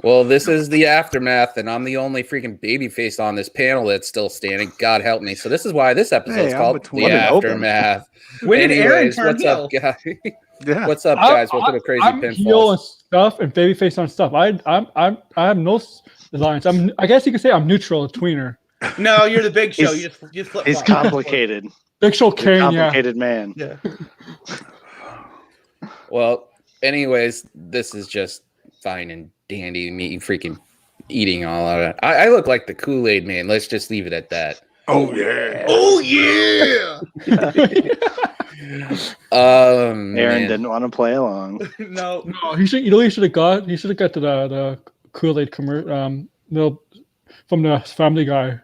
Well, this is the aftermath, and I'm the only freaking babyface on this panel that's still standing. God help me. So this is why this episode is called The Aftermath. When did Aaron turn what's heel? up, guys? Yeah. What's up, guys? Welcome to Crazy I'm Pinfalls. heel and stuff and babyface on stuff. I have no lines. I guess you could say I'm neutral, a tweener. No, you're the Big Show. You just flip He's complicated. Big Show Kane, complicated man. Yeah. Well, anyways, this is just fine and dandy. Me freaking eating all of it. I look like the Kool-Aid man. Let's just leave it at that. Oh yeah. Oh yeah. Aaron Man. didn't want to play along. No. He should. He should have got. He should have got to the Kool-Aid commercial. From the Family Guy.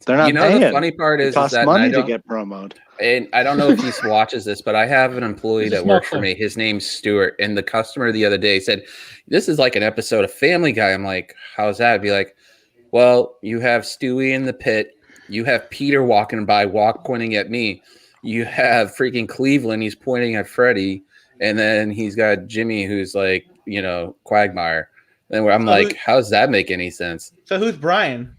They're not The paying. funny part It is costs that money to get promoed. And I don't know if he watches this, but I have an employee that works for me. His name's Stuart, and the customer the other day said, "This is like an episode of Family Guy." I'm like, "How's that?" I'd be like, "Well, you have Stewie in the pit. You have Peter walking by, pointing at me. You have freaking Cleveland. He's pointing at Freddie, and then he's got Jimmy, who's like, Quagmire." And I'm like, "How does that make any sense?" So who's Brian?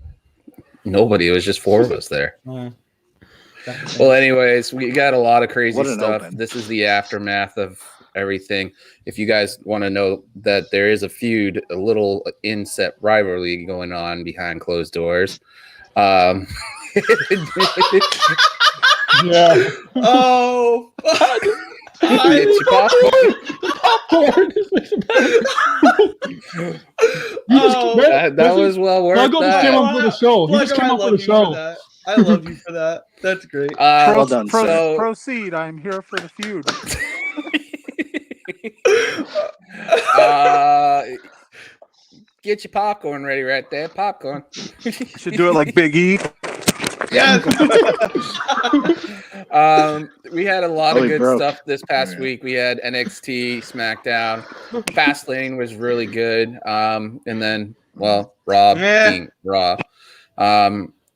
Nobody. It was just four of us there. Well, anyways, we got a lot of crazy stuff. This is the aftermath of everything. If you guys want to know that there is a feud, a little inset rivalry going on behind closed doors. Yeah. Oh. It's Popcorn. that was well worth Plug that. came up with a show. He just came up with a show. I love you for that. That's great. Well done. Proceed. I'm here for the feud. Get your popcorn ready right there. Popcorn. Should do it like Big E. Yes. We had a lot of good broke. stuff this past week. We had NXT, Smackdown, Fastlane was really good. And then, Raw being Raw.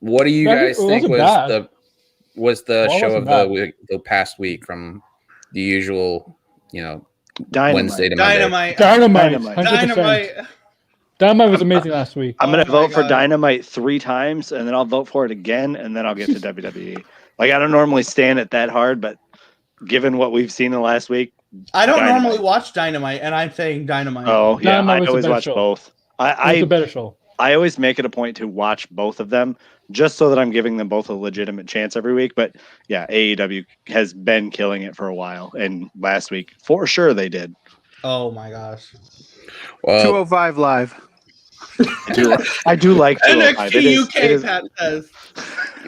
What do you guys think was the show of the past week from the usual, Wednesday to Monday? Dynamite was amazing last week. I'm going to vote for Dynamite 3 times, and then I'll vote for it again, and then I'll get to WWE. Like, I don't normally stand it that hard, but given what we've seen in the last week, I don't normally watch Dynamite, and I'm saying Dynamite. Oh, yeah, Dynamite I always watch both. It's a better show. I always make it a point to watch both of them, just so that I'm giving them both a legitimate chance every week. But, yeah, AEW has been killing it for a while, and last week, for sure, they did. Oh, my gosh. Well, 205 Live. I do like 205. NXT UK, Pat says.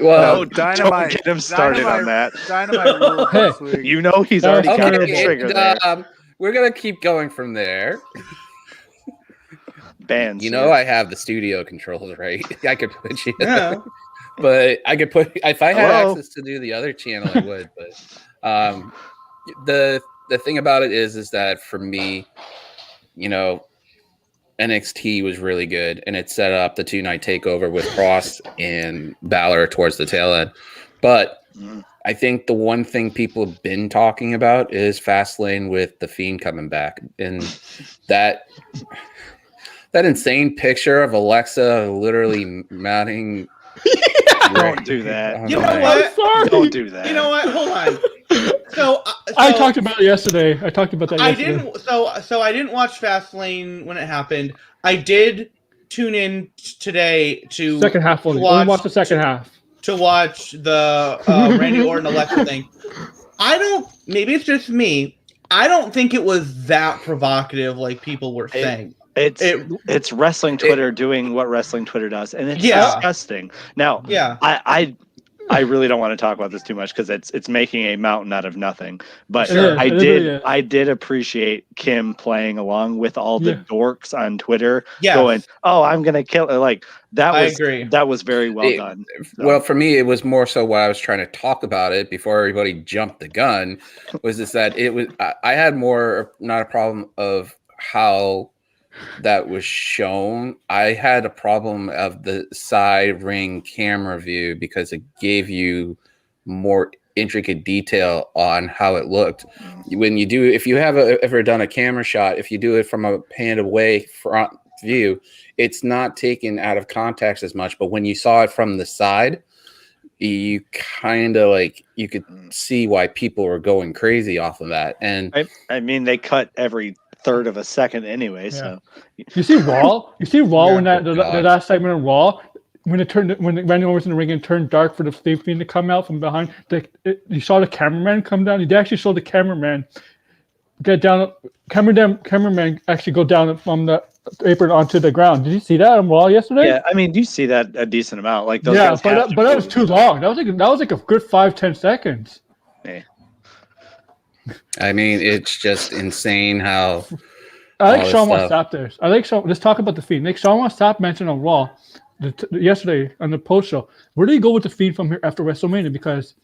Well, Dynamite. Don't get him started on that. Dynamite ruled this week. You know he's already got the trigger there. We're going to keep going from there. Bands. I have the studio controls, right? I could put you. Yeah. But I could put if I had access to do the other channel, I would. But the thing about it is that for me, NXT was really good, and it set up the 2-night takeover with Cross and Balor towards the tail end. But I think the one thing people have been talking about is Fastlane with The Fiend coming back, and that insane picture of Alexa literally mounting. Don't do that. You know what? Don't do that. You know what? Hold on. So I talked about it yesterday. I talked about that yesterday. I didn't watch Fastlane when it happened. I did tune in today to second half only. Only watch the second half. To watch the Randy Orton Alexa thing. Maybe it's just me. I don't think it was that provocative like people were saying. It's wrestling Twitter doing what wrestling Twitter does, and it's disgusting. Now, I really don't want to talk about this too much because it's making a mountain out of nothing. But I did appreciate Kim playing along with all the dorks on Twitter, going, "Oh, I'm gonna kill her." Like that was. I agree. That was very well done. So. Well, for me, it was more so what I was trying to talk about it before everybody jumped the gun. Was this that it was? I had more not a problem of how that was shown. I had a problem of the side ring camera view because it gave you more intricate detail on how it looked. When you do, if you have ever done a camera shot, if you do it from a pan away front view, it's not taken out of context as much. But when you saw it from the side, you kind of like you could see why people were going crazy off of that. And I mean, they cut every third of a second anyway. So you see Raw when that the last segment of Raw. When Randy Orton was in the ring and turned dark for the Fiend to come out from behind, you saw the cameraman come down. They actually showed the cameraman get down. Cameraman actually go down from the apron onto the ground. Did you see that on Raw yesterday? Yeah, I mean, you see that a decent amount. Like those but that was too long. That was like a good 5-10 seconds. Yeah. I mean, it's just insane how. I think Sean wants to stop this. Let's talk about the Fiend. Sean wants to stop mentioning on Raw. Yesterday on the post show, where do you go with the Fiend from here after WrestleMania? Because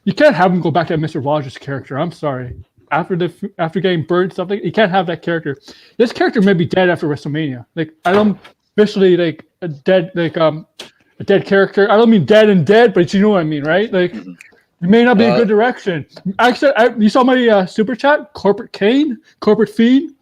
you can't have him go back to Mr. Rogers' character. I'm sorry. After getting burned, something you can't have that character. This character may be dead after WrestleMania. Like I don't officially like a dead character. I don't mean dead, but you know what I mean, right? Like it may not be a good direction. Actually, you saw my super chat. Corporate Kane, Corporate Fiend.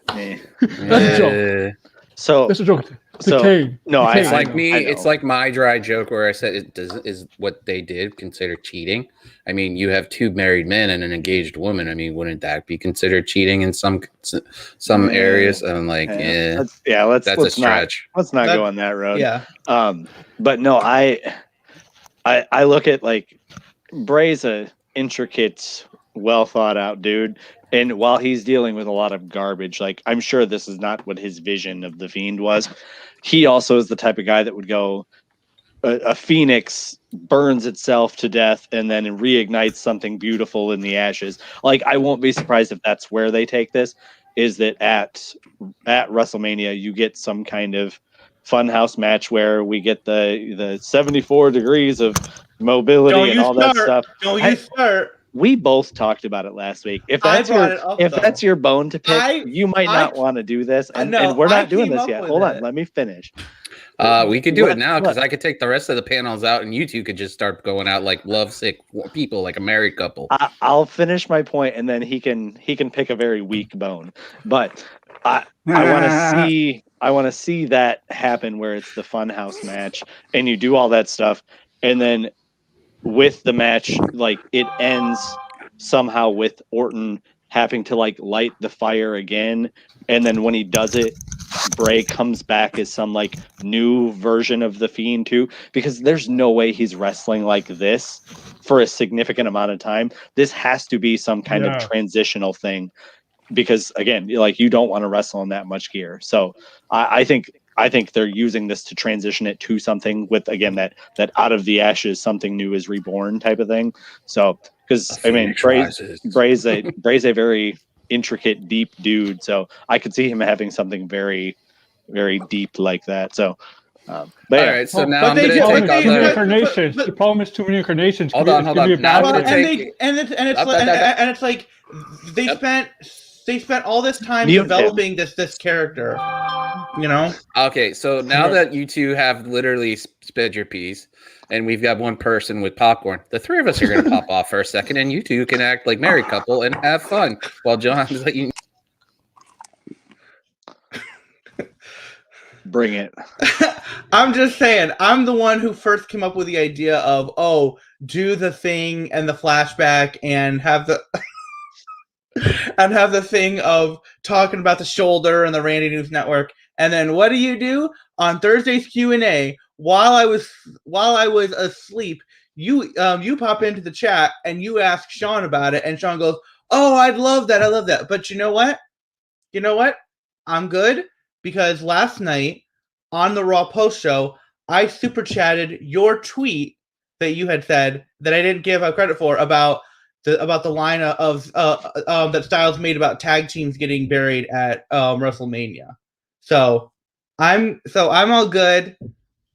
That's a joke. So that's a joke. It's like me. It's like my dry joke where I said, is what they did considered cheating? I mean, you have 2 married men and an engaged woman. I mean, wouldn't that be considered cheating in some areas? And I'm like, that's a stretch. Let's not go on that road. Yeah. But no, I look at like Bray's a intricate, well thought out dude. And while he's dealing with a lot of garbage, like I'm sure this is not what his vision of the Fiend was. He also is the type of guy that would go, a phoenix burns itself to death and then reignites something beautiful in the ashes. Like I won't be surprised if that's where they take this. Is that at WrestleMania you get some kind of funhouse match where we get the 74 degrees of mobility and all that stuff. Don't you start. We both talked about it last week. If that's your bone to pick, you might not want to do this. And we're not doing this yet. Hold on, let me finish. We could do it now because I could take the rest of the panels out and you two could just start going out like lovesick people, like a married couple. I'll finish my point and then he can pick a very weak bone. But I want to see that happen where it's the funhouse match and you do all that stuff and then with the match, like it ends somehow with Orton having to like light the fire again, and then when he does it, Bray comes back as some like new version of the Fiend too, because there's no way he's wrestling like this for a significant amount of time. This has to be some kind of transitional thing, because again, like you don't want to wrestle in that much gear. So I think they're using this to transition it to something with, again, that out of the ashes, something new is reborn type of thing. So, because I mean, Bray's a very intricate, deep dude. So I could see him having something very, very deep like that. So, all right. So now I'm going to take on the incarnations. The problem is too many incarnations. Hold on. It's like they spent all this time developing this character. You know. Okay, so now that you two have literally sped your piece, and we've got one person with popcorn, the 3 of us are going to pop off for a second, and you two can act like married couple and have fun while John's like, you. Bring it. I'm just saying, I'm the one who first came up with the idea of do the thing and the flashback and have the. And have the thing of talking about the shoulder and the Randy News Network, and then what do on Thursday's Q&A? While I was asleep, you pop into the chat and you ask Sean about it, and Sean goes, "Oh, I love that." But you know what? I'm good, because last night on the Raw post show, I super chatted your tweet that you had said that I didn't give credit for about the line of that Styles made about tag teams getting buried at WrestleMania. So I'm all good.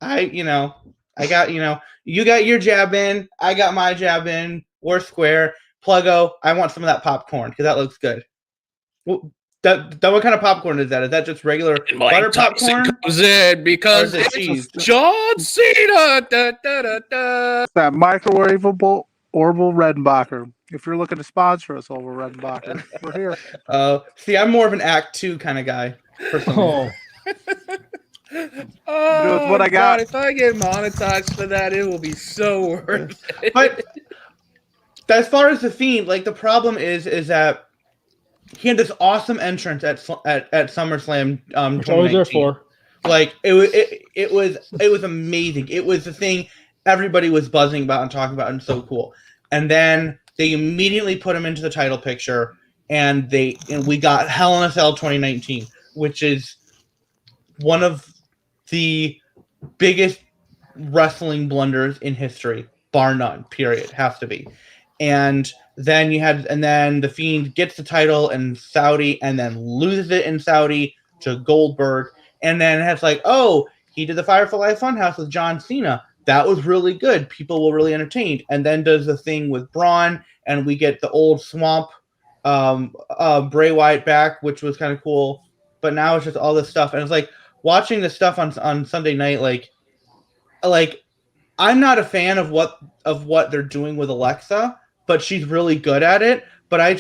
You got your jab in, I got my jab in. We're square. Pluggo, I want some of that popcorn because that looks good. Well, that what kind of popcorn is that? Is that just regular butter popcorn? Comes in because it's John Cena. That microwavable Orville Redenbacher. If you're looking to sponsor us, Orville Redenbacher, we're here. See, I'm more of an Act 2 kind of guy. Oh. Oh, what I got. God, if I get monetized for that, it will be so worth it. But as far as the Fiend, like the problem is that he had this awesome entrance at SummerSlam. Which I was there for. Like it was amazing. It was the thing everybody was buzzing about and talking about, and so cool. And then they immediately put him into the title picture, and we got Hell in a Cell 2019, which is one of the biggest wrestling blunders in history, bar none. Period. Has to be. And then the Fiend gets the title in Saudi, and then loses it in Saudi to Goldberg, and then it's like, oh, he did the Firefly Funhouse with John Cena. That was really good. People were really entertained. And then does the thing with Braun, and we get the old Swamp Bray Wyatt back, which was kind of cool. But now it's just all this stuff, and it's like watching this stuff on Sunday night. Like I'm not a fan of what they're doing with Alexa, but she's really good at it. But it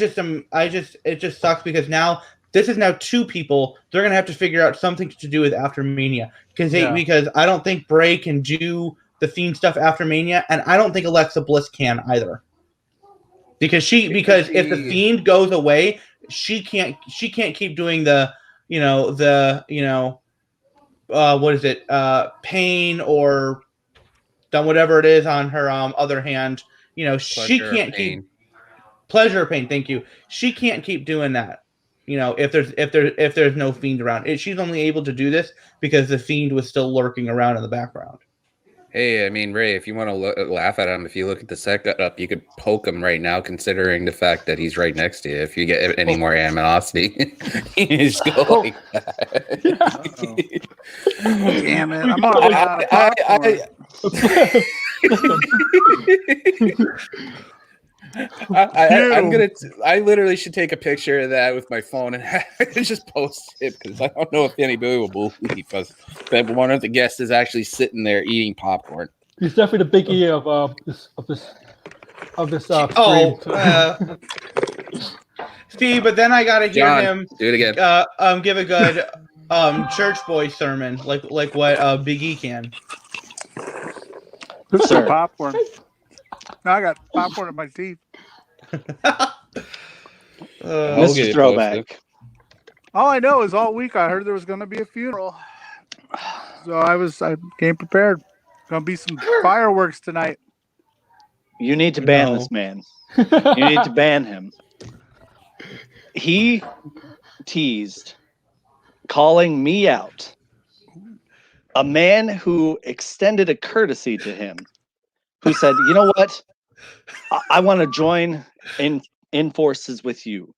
just sucks because now this is now two people. They're gonna have to figure out something to do with after Mania because I don't think Bray can do the Fiend stuff after Mania, and I don't think Alexa Bliss can either. Because if the Fiend goes away, she can't keep doing what is it, pain or done whatever it is on her other hand. She can't keep pleasure pain. Thank you. She can't keep doing that. If there's no Fiend around, she's only able to do this because the Fiend was still lurking around in the background. Hey, I mean, Ray, if you want to laugh at him, if you look at the setup, you could poke him right now, considering the fact that he's right next to you. If you get any more animosity, you just go like that. Damn it. I'm already out of I literally should take a picture of that with my phone and just post it because I don't know if anybody will believe us that one of the guests is actually sitting there eating popcorn. He's definitely the big E of this. See, but then I gotta hear him do it again. Give a good church boy sermon like what Big E can. This is popcorn. Now I got popcorn in my teeth. Mr. Throwback. All I know is all week I heard there was going to be a funeral, so I came prepared. Going to be some fireworks tonight. You need to ban this man. You need to ban him. He teased calling me out. A man who extended a courtesy to him, who said, you know what? I want to join in forces with you.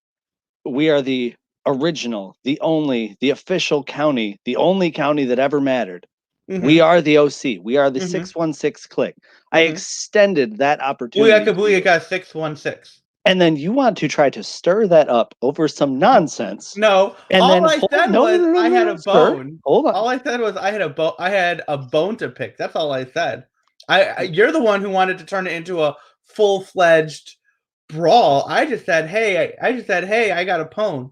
We are the original, the only, the official county, the only county that ever mattered. Mm-hmm. We are the OC. We are the 616 click. I extended that opportunity. Booyaka 616. And then you want to try to stir that up over some nonsense. No. And all I said was I had a bone. Hold on. All I said was I had a bone to pick. That's all I said. You're the one who wanted to turn it into a full-fledged brawl. I just said, hey, I got a pwn.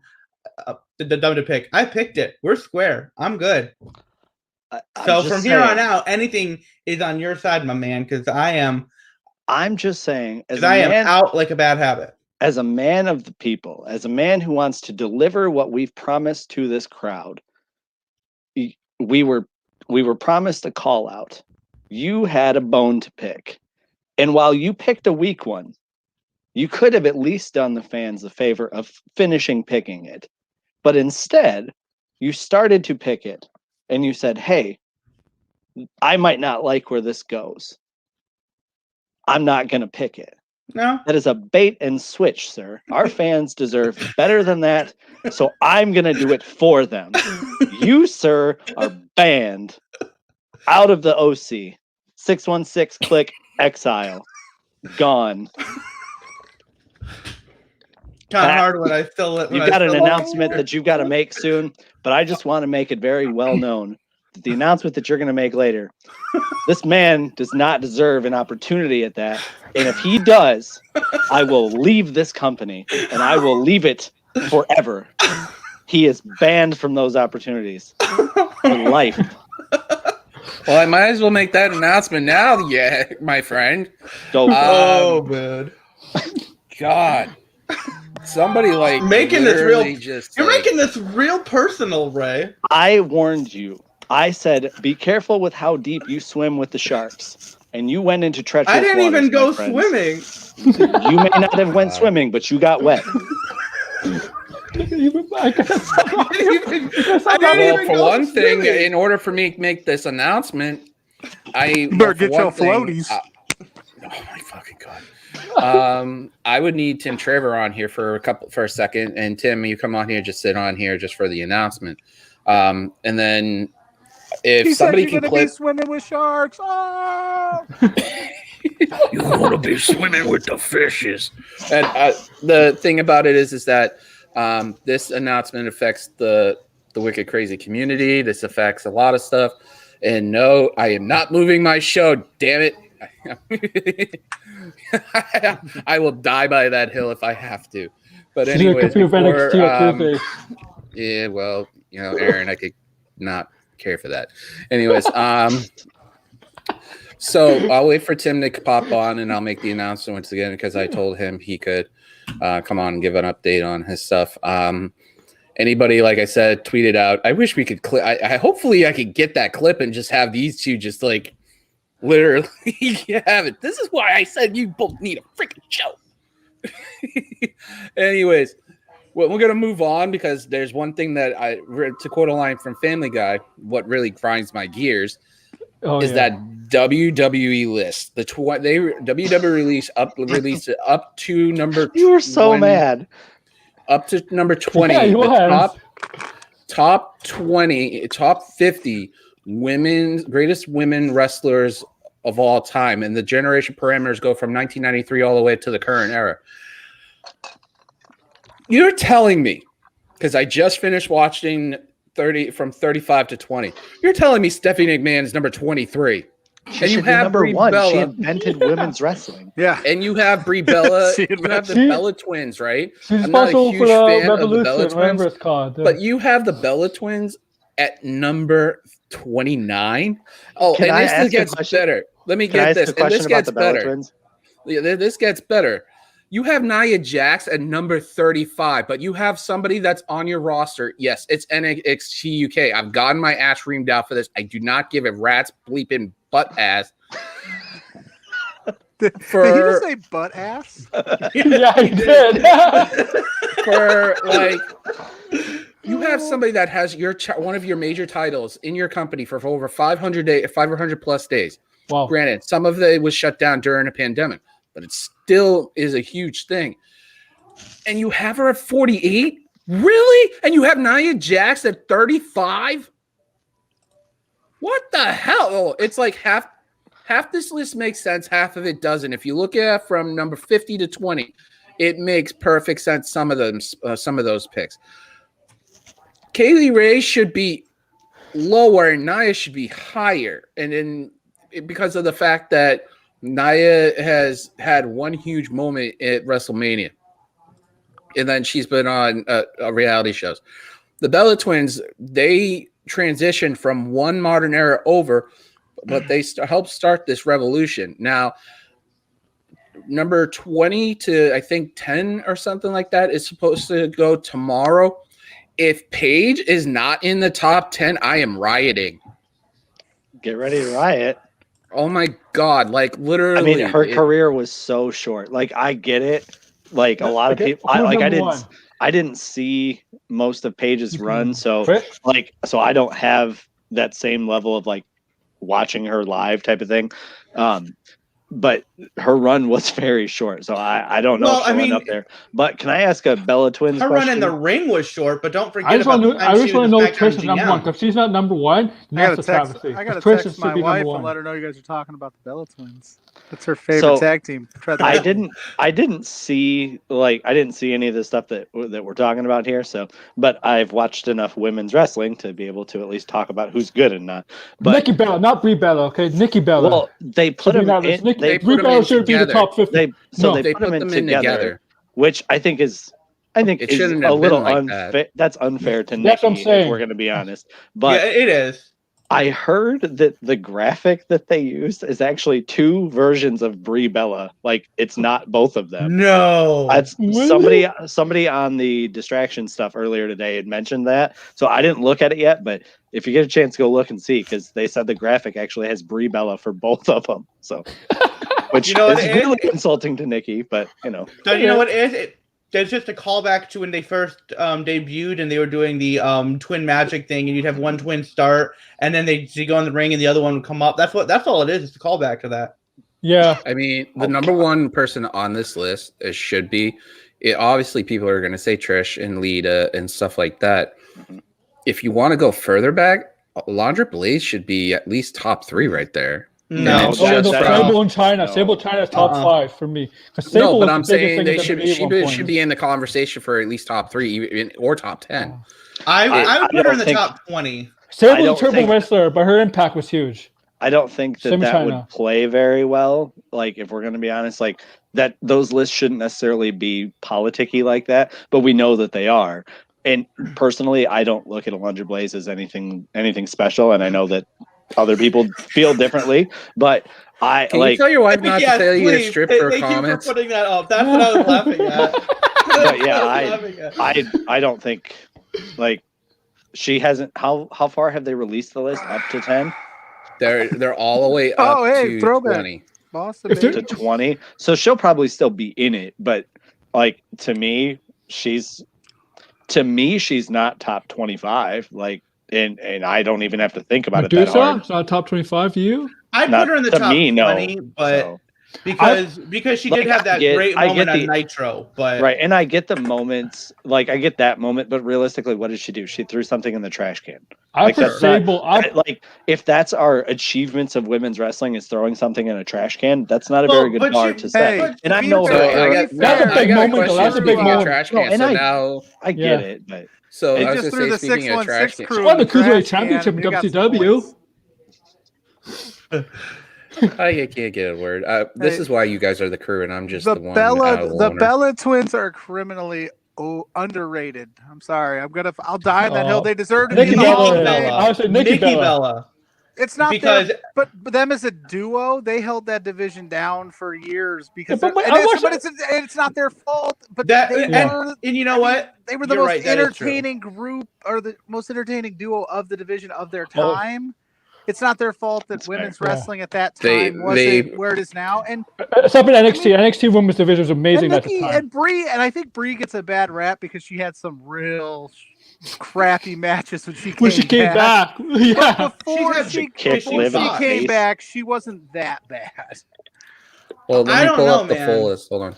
The dumb to pick. I picked it. We're square. I'm good. So from here on out, anything is on your side, my man, because I'm just saying, as I am out like a bad habit. As a man of the people, as a man who wants to deliver what we've promised to this crowd, we were promised a call out. You had a bone to pick. And while you picked a weak one, you could have at least done the fans the favor of finishing picking it. But instead, you started to pick it and you said, hey, I might not like where this goes. I'm not going to pick it. No. That is a bait and switch, sir. Our fans deserve better than that. So I'm going to do it for them. You, sir, are banned out of the OC. 616 click exile. Gone. Kind of hard when I still. You've got an announcement that you've got to make soon, but I just want to make it very well known that the announcement that you're going to make later, this man does not deserve an opportunity at that. And if he does, I will leave this company and I will leave it forever. he is banned from those opportunities for life. Well, I might as well make that announcement now, my friend. Man. God. Somebody making this real. Just you're making this real personal, Ray. I warned you. I said, be careful with how deep you swim with the sharks. And you went into treacherous waters. I didn't even go swimming. You may not have went swimming, but you got wet. For one thing, in order for me to make this announcement, I better get your floaties. Oh my fucking god! I would need Tim Trevor on here for a second, and Tim, you come on here, just sit on here just for the announcement, and then if somebody can clip, be swimming with sharks. Oh! You want to be swimming with the fishes. And the thing about it is that this announcement affects the Wicked Crazy community. This affects a lot of stuff. And no, I am not moving my show. Damn it. I will die by that hill if I have to. But anyways, yeah, well, Aaron, I could not care for that. Anyways, so I'll wait for Tim to pop on, and I'll make the announcement once again because I told him he could come on and give an update on his stuff. Anybody, like I said, tweeted out. I wish we could clip. Hopefully I could get that clip and just have these two just literally have it. This is why I said you both need a freaking show. Anyways, well, we're gonna move on because there's one thing that to quote a line from Family Guy, what really grinds my gears. That WWE list. WWE released it up to number. You were so mad. Up to number 20. Yeah, top 20, top 50 greatest women wrestlers of all time, and the generation parameters go from 1993 all the way to the current era. You're telling me, because I just finished watching 30 from 35 to 20. You're telling me Stephanie McMahon is number 23. And you have number one. Bella. She invented women's wrestling. Yeah. And you have Brie Bella. You have the Bella twins, right? She's also for the Revolution, whatever it's called. But you have the Bella twins at number 29. Oh, and this gets better. Let me get this. And this gets better. This gets better. You have Nia Jax at number 35, but you have somebody that's on your roster. Yes, it's NXT UK. I've gotten my ass reamed out for this. I do not give a rat's bleeping butt ass. Did he just say butt ass? Yeah, he did. You have somebody that has one of your major titles in your company for over 500 plus days. Wow. Granted, some of it was shut down during a pandemic, but it still is a huge thing. And you have her at 48? Really? And you have Nia Jax at 35? What the hell? Oh, it's like half this list makes sense, half of it doesn't. If you look at it from number 50 to 20, it makes perfect sense, some of those picks. Kaylee Ray should be lower and Nia should be higher. And then because of the fact that Nia has had one huge moment at WrestleMania, and then she's been on reality shows. The Bella Twins, they transitioned from one modern era over, but they helped start this revolution. Now, number 20 to I think 10 or something like that is supposed to go tomorrow. If Paige is not in the top 10, I am rioting. Get ready to riot. Oh my God. Like literally. I mean, her career was so short. Like, I get it. Like a lot of people, I didn't see most of Paige's run. So I don't have that same level of like watching her live type of thing. But her run was very short, so I don't know if she went up there. But can I ask a Bella Twins question? Her run in the ring was short, but don't forget I just want to know Trish is number one. If she's not number one, that's a travesty. I got to text my wife and let her know you guys are talking about the Bella Twins. That's her favorite tag team. I didn't see any of the stuff that we're talking about here. So, but I've watched enough women's wrestling to be able to at least talk about who's good and not. But Nikki Bella, not Brie Bella. Okay, Nikki Bella. Well, they put them in. Brie Bella should be the top 50. They put them in together, which I think is I think it is shouldn't a have little been like unfair. that. That's unfair to That's what I'm Nikki, saying. if we're going to be honest. But yeah, it is. I heard that the graphic that they used is actually 2 versions of Brie Bella. Like, it's not both of them. No. That's somebody on the distraction stuff earlier today had mentioned that. So I didn't look at it yet, but if you get a chance, go look and see, because they said the graphic actually has Brie Bella for both of them. So, which is really insulting to Nikki, but So you know what it is? There's just a callback to when they first debuted, and they were doing the twin magic thing, and you'd have one twin start, and then they go in the ring, and the other one would come up. That's all it is. It's a callback to that. Yeah. I mean, the number one person on this list should be. Obviously, people are going to say Trish and Lita and stuff like that. If you want to go further back, Alundra Blaze should be at least top 3 right there. No, Sable in China. Sable China is top 5 for me. No, but I'm saying they should be in the conversation for at least top 3 or top 10. I would put her in the top 20. Sable's a terrible wrestler, but her impact was huge. I don't think that would play very well. Like, if we're going to be honest, like that, those lists shouldn't necessarily be politicky like that, but we know that they are. And personally, I don't look at Alundra Blaze as anything special, and I know that other people feel differently, but Can you tell your wife not to tell you to strip for comments? Thank you for putting that up. That's what I was laughing at. But yeah, I don't think, like, she hasn't. How far have they released the list? Up to 10? They're all the way up to 20. Boston, to 20. So she'll probably still be in it, but like to me, she's not top 25. Like. And I don't even have to think about it that hard. It's not top 25 to you? I put her in the top 20, but because she did have that great moment on Nitro. But right, and I get the moments, like I get that moment, but realistically, what did she do? She threw something in the trash can. Like if that's our achievements of women's wrestling is throwing something in a trash can, that's not a very good bar to set. And I know that's a big moment. That's a big moment. I get it, but. So I was just say, speaking of trash cans, she won the Cruiserweight Championship in WCW. I can't get a word. This is why you guys are the crew, and I'm just the one. The Bella twins are criminally underrated. I'm sorry. I'll die on that hill. They deserve to be in the Hall of Fame. I would say Nikki Bella. It's not because but them as a duo, they held that division down for years because it's not their fault. But and you know what? They were the most entertaining group or the most entertaining duo of the division of their time. It's not their fault that women's wrestling at that time wasn't where it is now. And except in NXT, NXT women's division was amazing at the time. And I think Brie gets a bad rap because she had some real crappy matches when she came back. Yeah. But before she came back, she wasn't that bad. Well, let me pull up the full list. Hold on.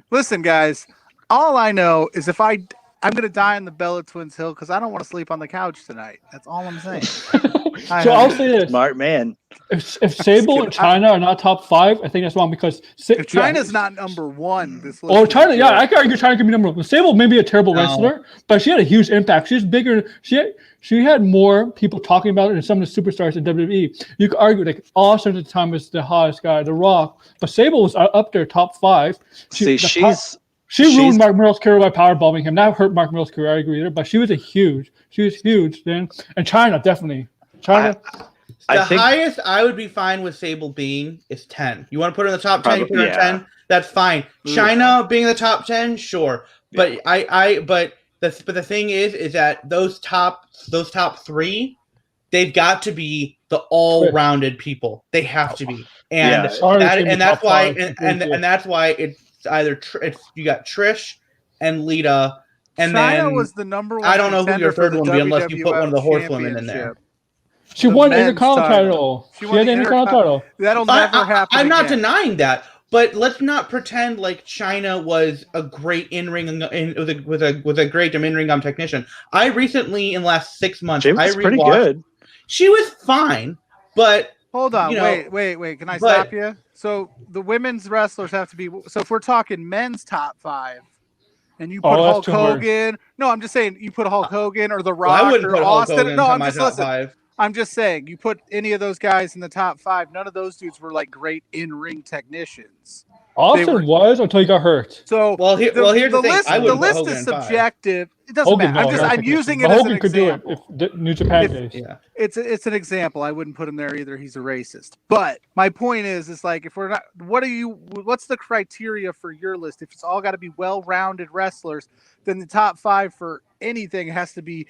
Listen, guys, all I know is if I'm going to die on the Bella Twins hill because I don't want to sleep on the couch tonight. That's all I'm saying. So I'll say this. Smart man. If Sable and China are not top 5, I think that's wrong because if China's not number 1, this list. Oh, China, I can argue China can be number 1. Sable may be a terrible wrestler, but she had a huge impact. She's bigger. She had more people talking about it than some of the superstars in WWE. You could argue like Austin at the time was the hottest guy, The Rock, but Sable was up there top 5. She ruined Mark Merrill's career by powerbombing him. That hurt Mark Merrill's career, I agree either, but she was huge then. And China, definitely. The highest I would be fine with Sable being is 10. You want to put her in the top 10, you put her in 10, that's fine. China being in the top 10, sure. But the thing is that those top 3, they've got to be the all-rounded people. They have to be. And that's why it's either you got Trish and Lita, and China then was the number 1. I don't know who your third one would be unless you put one of the horsewomen in there. She won the Intercontinental title. She had the Intercontinental title. That'll never happen. I'm not denying that, but let's not pretend like China was a great in-ring with a great in-ring technician. I recently, in the last 6 months, she was pretty good. She was fine, but hold on, wait. Can I stop you? So the women's wrestlers have to be. So if we're talking men's top 5, and you put Hulk Hogan, no, I'm just saying you put Hulk Hogan or The Rock or Austin. No, I'm just listening. I'm just saying, you put any of those guys in the top 5, none of those dudes were like great in-ring technicians. Austin was until he got hurt. So here's the thing. The list is subjective. It doesn't matter. I'm using it as an example. Could do it if New Japan days. Yeah. It's an example. I wouldn't put him there either. He's a racist. But my point is like, if we're not, what's the criteria for your list? If it's all got to be well-rounded wrestlers, then the top 5 for anything has to be.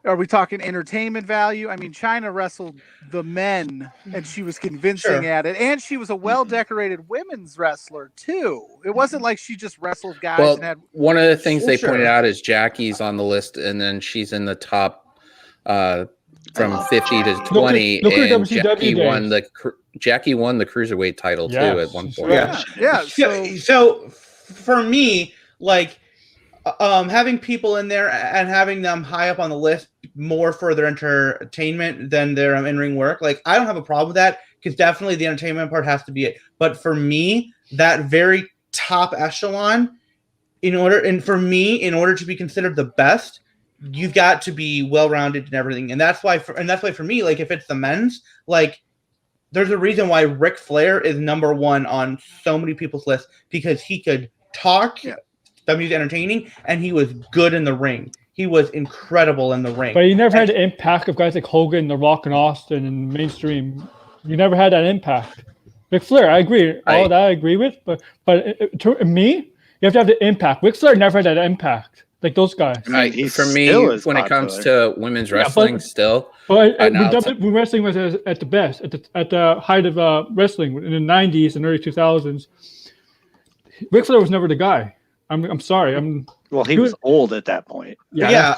Are we talking entertainment value? I mean, Chyna wrestled the men, and she was convincing at it, and she was a well-decorated women's wrestler too. It wasn't like she just wrestled guys. Well, and had one of the things they pointed out is Jackie's on the list, and then she's in the top from 50 to 20. Look and Jackie won the cruiserweight title too at one point. Yeah. So for me, like. Having people in there and having them high up on the list more for their entertainment than their in-ring work, like I don't have a problem with that because definitely the entertainment part has to be it. But for me, that very top echelon, in order to be considered the best, you've got to be well-rounded and everything. And that's why for me, like if it's the men's, like there's a reason why Ric Flair is number 1 on so many people's lists because he could talk. Yeah. He was entertaining, and he was good in the ring. He was incredible in the ring. But he never had the impact of guys like Hogan, The Rock, and Austin in mainstream. You never had that impact. Ric Flair, I agree. All that I agree with. But to me, you have to have the impact. Ric Flair never had that impact like those guys. For me, when it comes to women's wrestling, But when wrestling was at the best, at the height of wrestling in the 90s and early 2000s, Ric Flair was never the guy. I'm sorry. He was old at that point. Yeah.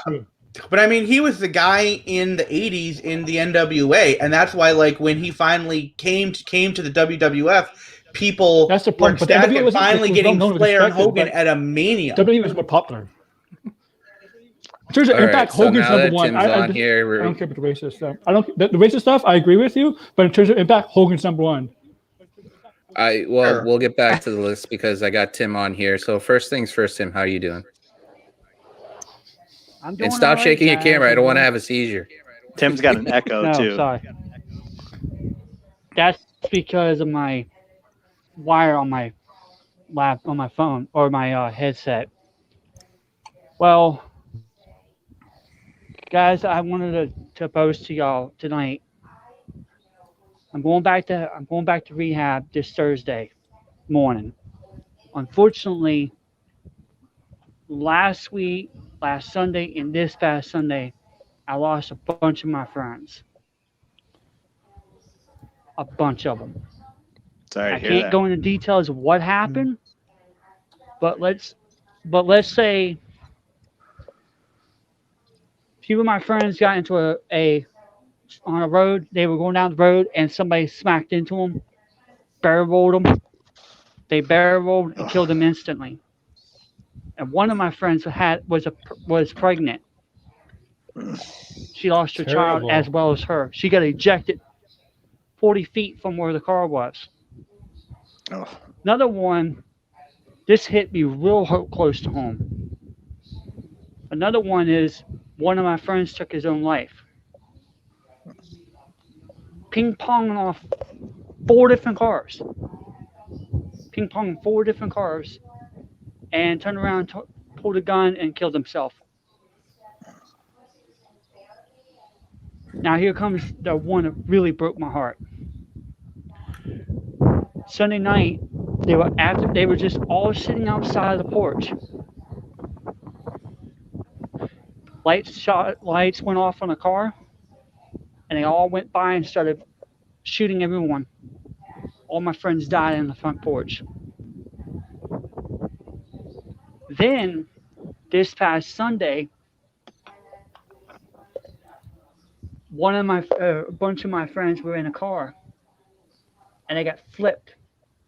But I mean, he was the guy in the 80s in the NWA, and that's why, like, when he finally came to the WWF, people were ecstatic at finally getting Flair and Hogan at a Mania. WWE was more popular. In terms of impact, Hogan's number 1. I don't care about the racist stuff. The racist stuff. I agree with you, but in terms of impact, Hogan's number 1. We'll get back to the list because I got Tim on here. So first things first, Tim, how are you doing? I'm doing and stop shaking your camera. I don't want to have a seizure. Tim's got an echo too. Sorry. That's because of my wire on my phone or my headset. Well, guys, I wanted to post to y'all tonight. I'm going back to rehab this Thursday morning. Unfortunately, last Sunday and this past Sunday, I lost a bunch of my friends. A bunch of them. Sorry, I can't go into details of what happened, but let's say a few of my friends got into on a road. They were going down the road and somebody smacked into them, barrel rolled them. They barrel rolled and killed them instantly. And one of my friends was pregnant. She lost her child as well as her. She got ejected 40 feet from where the car was. Another one, this hit me real close to home. Another one is one of my friends took his own life. Ping-ponging off 4 different cars. Ping-ponging 4 different cars and turned around, pulled a gun, and killed himself. Now here comes the one that really broke my heart. Sunday night, they were just all sitting outside of the porch. Lights went off on the car, and they all went by and started shooting everyone. All my friends died on the front porch. Then, this past Sunday, a bunch of my friends were in a car, and they got flipped,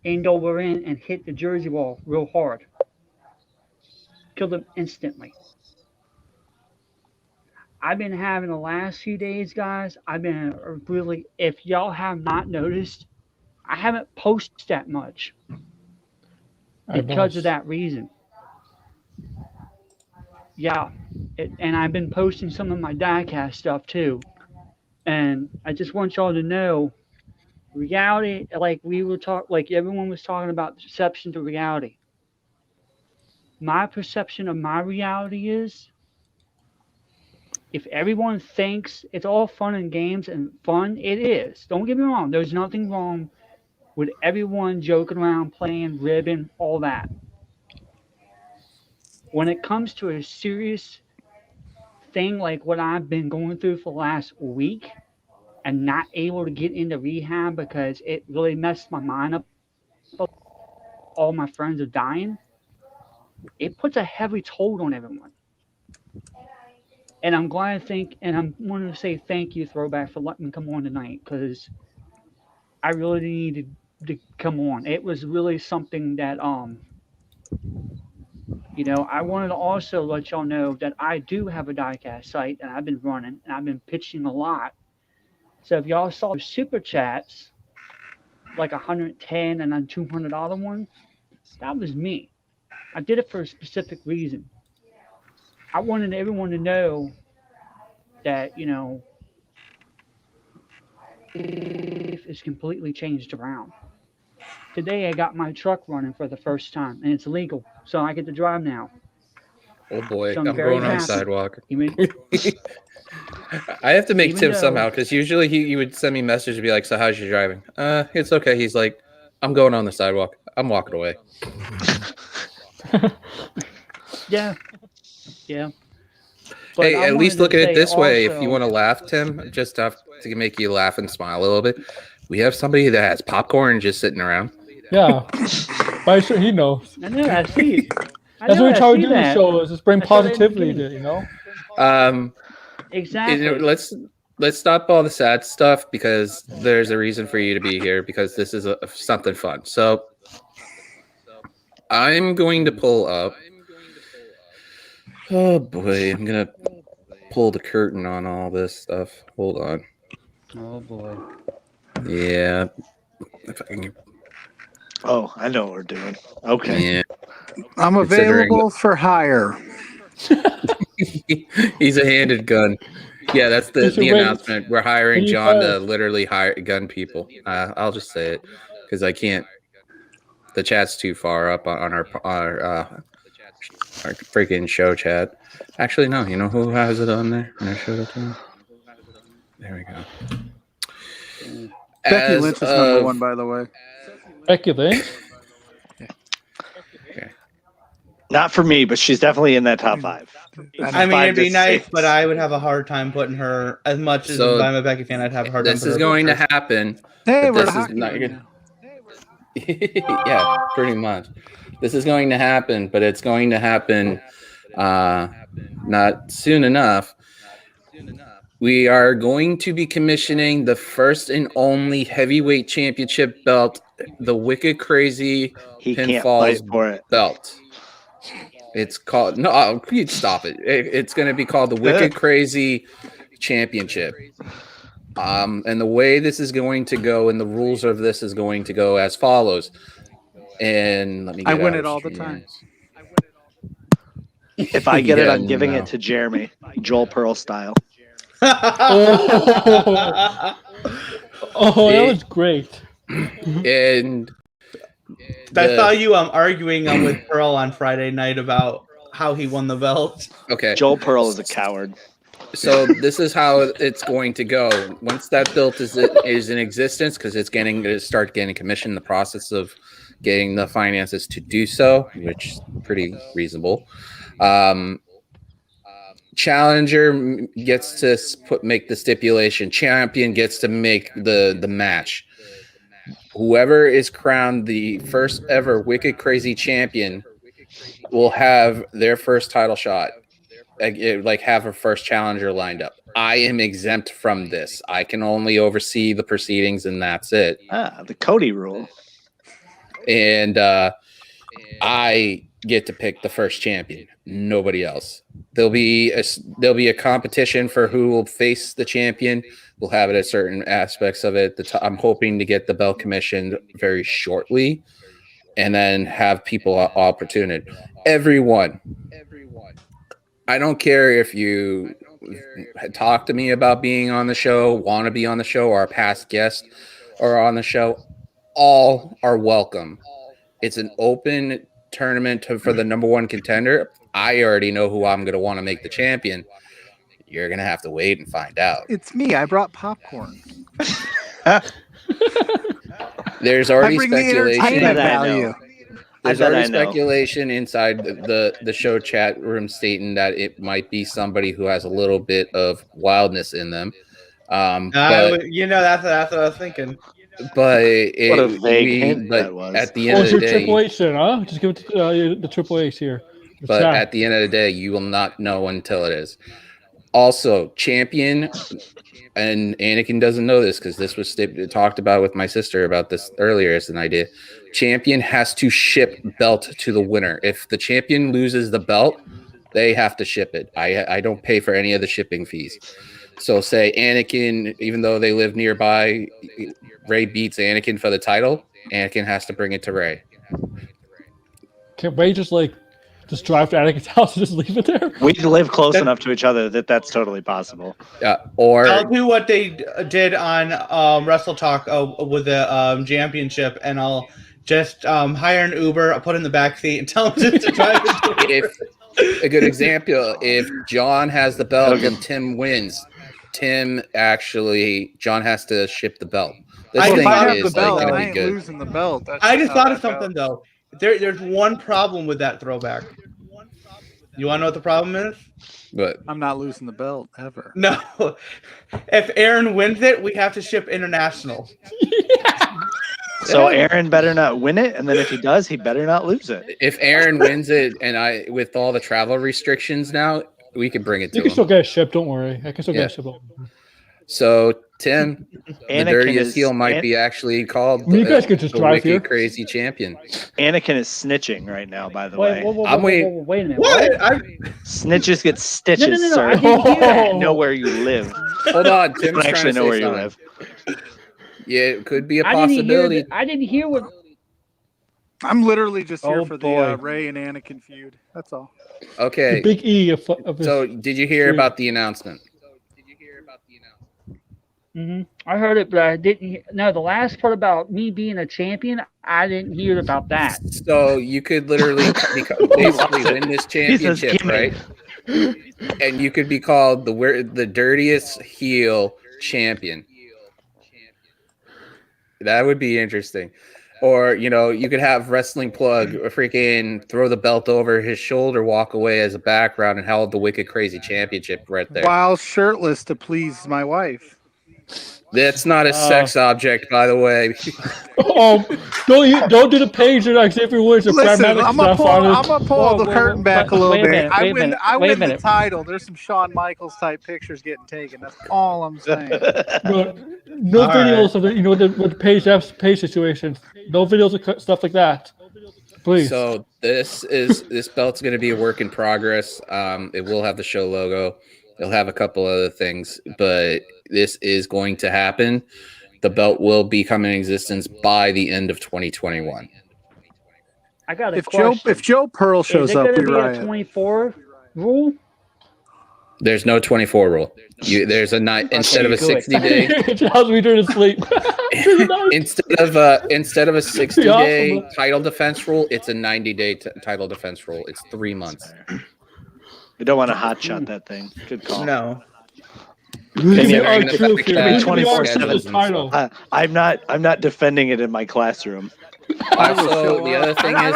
aimed over and hit the Jersey wall real hard. Killed them instantly. I've been having the last few days, guys, if y'all have not noticed, I haven't posted that much because of that reason. Yeah, and I've been posting some of my diecast stuff too. And I just want y'all to know, reality, like everyone was talking about perception to reality. My perception of my reality is, if everyone thinks it's all fun and games, and fun it is, don't get me wrong, there's nothing wrong with everyone joking around, playing, ribbing, all that. When it comes to a serious thing like what I've been going through for the last week and not able to get into rehab because it really messed my mind up, all my friends are dying, it puts a heavy toll on everyone. And I'm glad and I'm wanting to say thank you, Throwback, for letting me come on tonight, because I really needed to come on. It was really something that I wanted to also let y'all know that I do have a diecast site and I've been running and I've been pitching a lot. So if y'all saw super chats, like 110 and a $200 one, that was me. I did it for a specific reason. I wanted everyone to know that, it's completely changed around. Today I got my truck running for the first time, and it's legal, so I get to drive now. Oh boy, so I'm going on the sidewalk. I have to make Tim somehow, because usually he would send me messages and be like, "So how's your driving?" It's okay. He's like, "I'm going on the sidewalk. I'm walking away." Yeah. But hey, at least look at it this way. If you want to laugh, Tim, just have to make you laugh and smile a little bit. We have somebody that has popcorn just sitting around. Yeah, but he knows. I know. I see. That's what we try to do the show, is just bring positivity to Exactly. Let's stop all the sad stuff, because there's a reason for you to be here, because this is something fun. So I'm going to pull up. Oh boy, I'm gonna pull the curtain on all this stuff. Hold on. Oh boy. Yeah. If I can... Oh, I know what we're doing. Okay. Yeah. I'm available for hire. He's a handed gun. Yeah, that's the announcement. We're hiring John to literally hire gun people. I'll just say it, because I can't. The chat's too far up on our freaking show chat. Actually, no. You know who has it on there? Can I show it to him? There we go. Becky Lynch is number one, by the way. Becky Lynch? Okay. Not for me, but she's definitely in that top 5. I mean, it'd be nice, but I would have a hard time putting her. As much as I'm a Becky fan, I'd have a hard time. This is going to happen. Hey, this is not good. Yeah, pretty much. This is going to happen, but it's going to happen not soon enough. We are going to be commissioning the first and only heavyweight championship belt, the Wicked Crazy Pinfalls belt. It's called you stop it. It's going to be called the Wicked Crazy Championship. And the way this is going to go, and the rules of this is going to go as follows. And let me. I win it all the time. If I get it, I'm giving it to Jeremy, Joel Pearl style. That was great. And I saw you arguing with Pearl on Friday night about how he won the belt. Okay, Joel Pearl is a coward. So this is how it's going to go. Once that belt is in existence, because it's going to start getting commissioned, the process of getting the finances to do so, which is pretty reasonable. Challenger gets to make the stipulation. Champion gets to make the match. Whoever is crowned the first ever Wicked Crazy champion will have their first title shot. Like have a first challenger lined up. I am exempt from this. I can only oversee the proceedings, and that's it. The Cody rule. And I get to pick the first champion. Nobody else. There'll be a competition for who will face the champion. We'll have it at certain aspects of it. I'm hoping to get the belt commissioned very shortly, and then have people opportunity. Everyone. I don't care if you talk to me about being on the show, want to be on the show, or a past guest or on the show, all are welcome. It's an open tournament for the number one contender. I already know who I'm going to want to make the champion. You're going to have to wait and find out. It's me. I brought popcorn. There's already speculation. Value. There's already speculation inside the show chat room stating that it might be somebody who has a little bit of wildness in them. But, that's what I was thinking. But what a vague hint that was. At the end of the day, Triple H then, huh? Just give it to the Triple H here. But at the end of the day, you will not know until it is. Also, champion, and Anakin doesn't know this because this was talked about with my sister about this earlier as an idea. Champion has to ship belt to the winner. If the champion loses the belt, they have to ship it. I don't pay for any of the shipping fees. So say Anakin, even though they live nearby, Ray beats Anakin for the title. Anakin has to bring it to Ray. Can't Ray just drive to Anakin's house and just leave it there? We live close enough to each other that's totally possible. Or I'll do what they did on Wrestle Talk with the championship, and I'll just hire an Uber, I'll put in the back seat, and tell them to drive it. A good example, if John has the belt and Tim wins, John has to ship the belt. I ain't losing the belt. I just thought of something though. There's one problem with that throwback. You want to know what the problem is? What? I'm not losing the belt ever. No. If Aaron wins it, we have to ship international. So Aaron better not win it, and then if he does, he better not lose it. If Aaron wins it, and with all the travel restrictions now, we can bring it to him. You can still get a ship, don't worry. I can still get a ship. So Tim, the dirtiest heel might be actually called you guys could just drive here. Crazy champion. Anakin is snitching right now, by the way. I'm waiting. Wait a minute. What? Snitches get stitches, No, sir. I didn't hear that. I know where you live. Hold on, Tim's I actually know where you something. live. Yeah, it could be a possibility. I didn't hear what. I'm literally just here for the Ray and Anakin feud. That's all. Okay. The big E of so, did you hear about the announcement? Mm-hmm. I heard it, but I didn't. No, the last part about me being a champion, I didn't hear about that. So you could literally basically win this championship, right? And you could be called the dirtiest heel champion. That would be interesting. Or, you could have Wrestling Plug freaking throw the belt over his shoulder, walk away as a background, and hold the Wicked Crazy Championship right there. While shirtless to please my wife. That's not a sex object, by the way. Don't do the page and like if your words are Listen, I'm gonna pull the curtain back a little bit. I win the title. There's some Shawn Michaels type pictures getting taken. That's all I'm saying. No videos of the page situation. No videos of stuff like that. Please. So this belt's going to be a work in progress. It will have the show logo. It'll have a couple other things, but this is going to happen. The belt will become in existence by the end of 2021. I got a question. If Joe Pearl shows up, we riot. Is it going to be a 24 rule? There's no 24 rule. There's a night instead of a 60-day. How's we doing sleep? instead of a 60-day title defense rule, it's a 90-day title defense rule. It's 3 months. You don't want to hot shot that thing. Good call. No. Maybe 24/7. I'm not defending it in my classroom. Also, the other thing is,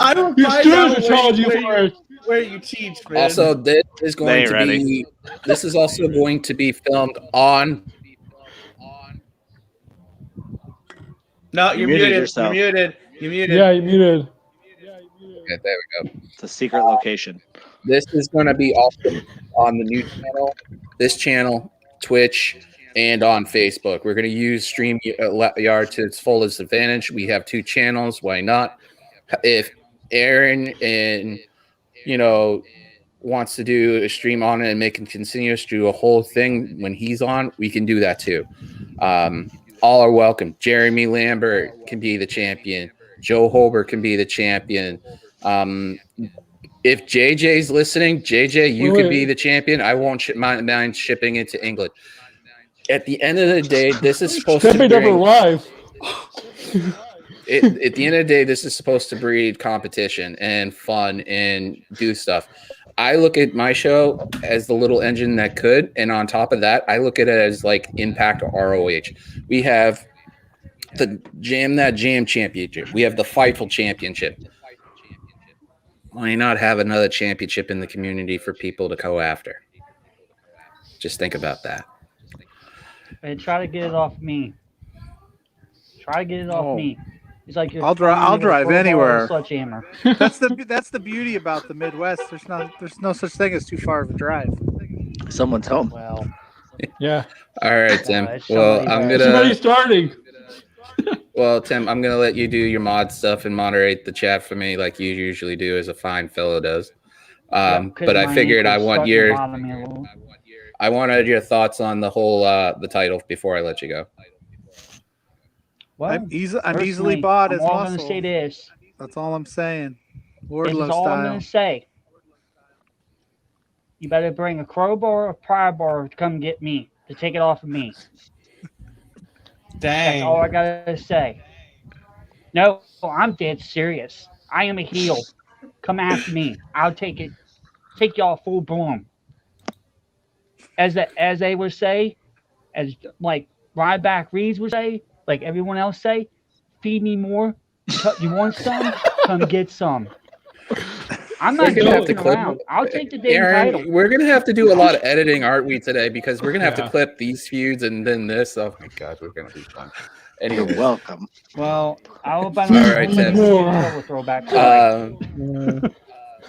I don't find out where you teach, man. Also, this is also going to be filmed on. No, you're muted. You're muted. You're muted. Yeah, you're muted. Okay, there we go. It's a secret location. This is going to be also on the new channel, this channel, Twitch, and on Facebook. We're going to use StreamYard to its fullest advantage. We have 2 channels. Why not? If Aaron wants to do a stream on it and make it continuous, do a whole thing when he's on, we can do that too. All are welcome. Jeremy Lambert can be the champion. Joe Holbert can be the champion. If JJ's listening, JJ, you could be the champion. I won't mind shipping it to England. At the end of the day, this is supposed to be live. At the end of the day, this is supposed to breed competition and fun and do stuff. I look at my show as the little engine that could, and on top of that, I look at it as like Impact or ROH. We have the Jam That Jam Championship. We have the Fightful Championship. Why not have another championship in the community for people to go after? Just think about that. And try to get it off me. Try to get it off me. It's like I'll drive anywhere. Sledgehammer. That's the beauty about the Midwest. There's no such thing as too far of a drive. Someone's home. Well, yeah. All right, Tim. Well, I'm gonna. Somebody's starting. Well, Tim, I'm gonna let you do your mod stuff and moderate the chat for me, like you usually do, as a fine fellow does. But I figured I wanted your thoughts on the whole the title before I let you go. Well, I'm easily bought as muscle. I'm going to say this. That's all I'm saying. This is all I'm going to say. You better bring a crowbar or a pry bar to come get me, to take it off of me. Dang. That's all I got to say. No, I'm dead serious. I am a heel. Come after me. I'll take it. Take y'all full blown. As they would say, as like Ryback Reeds would say, like everyone else say, feed me more. You want some? Come get some. I'm not joking around. I'll take the damn title. We're going to have to do a lot of editing, aren't we, today? Because we're going to have to clip these feuds and then this. Oh, my God, we're going to be fun. Anyway. You're welcome. Well, I'll buy throwback.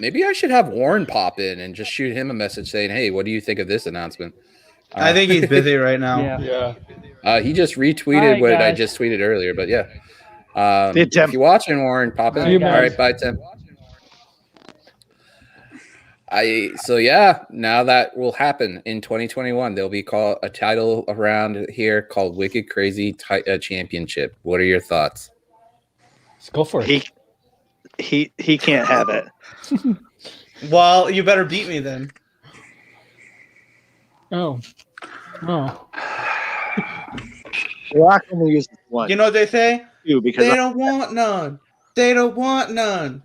Maybe I should have Warren pop in and just shoot him a message saying, hey, what do you think of this announcement? I think he's busy right now. Yeah. He just retweeted what I just tweeted earlier, but yeah. If you're watching, Warren, pop in. All right, bye, Tim. Now that will happen in 2021. There'll be a title around here called Wicked Crazy Championship. What are your thoughts? Let's go for it. He can't have it. Well, you better beat me then. Oh. Rock only uses one. You know what they say? Because they don't want none. They don't want none.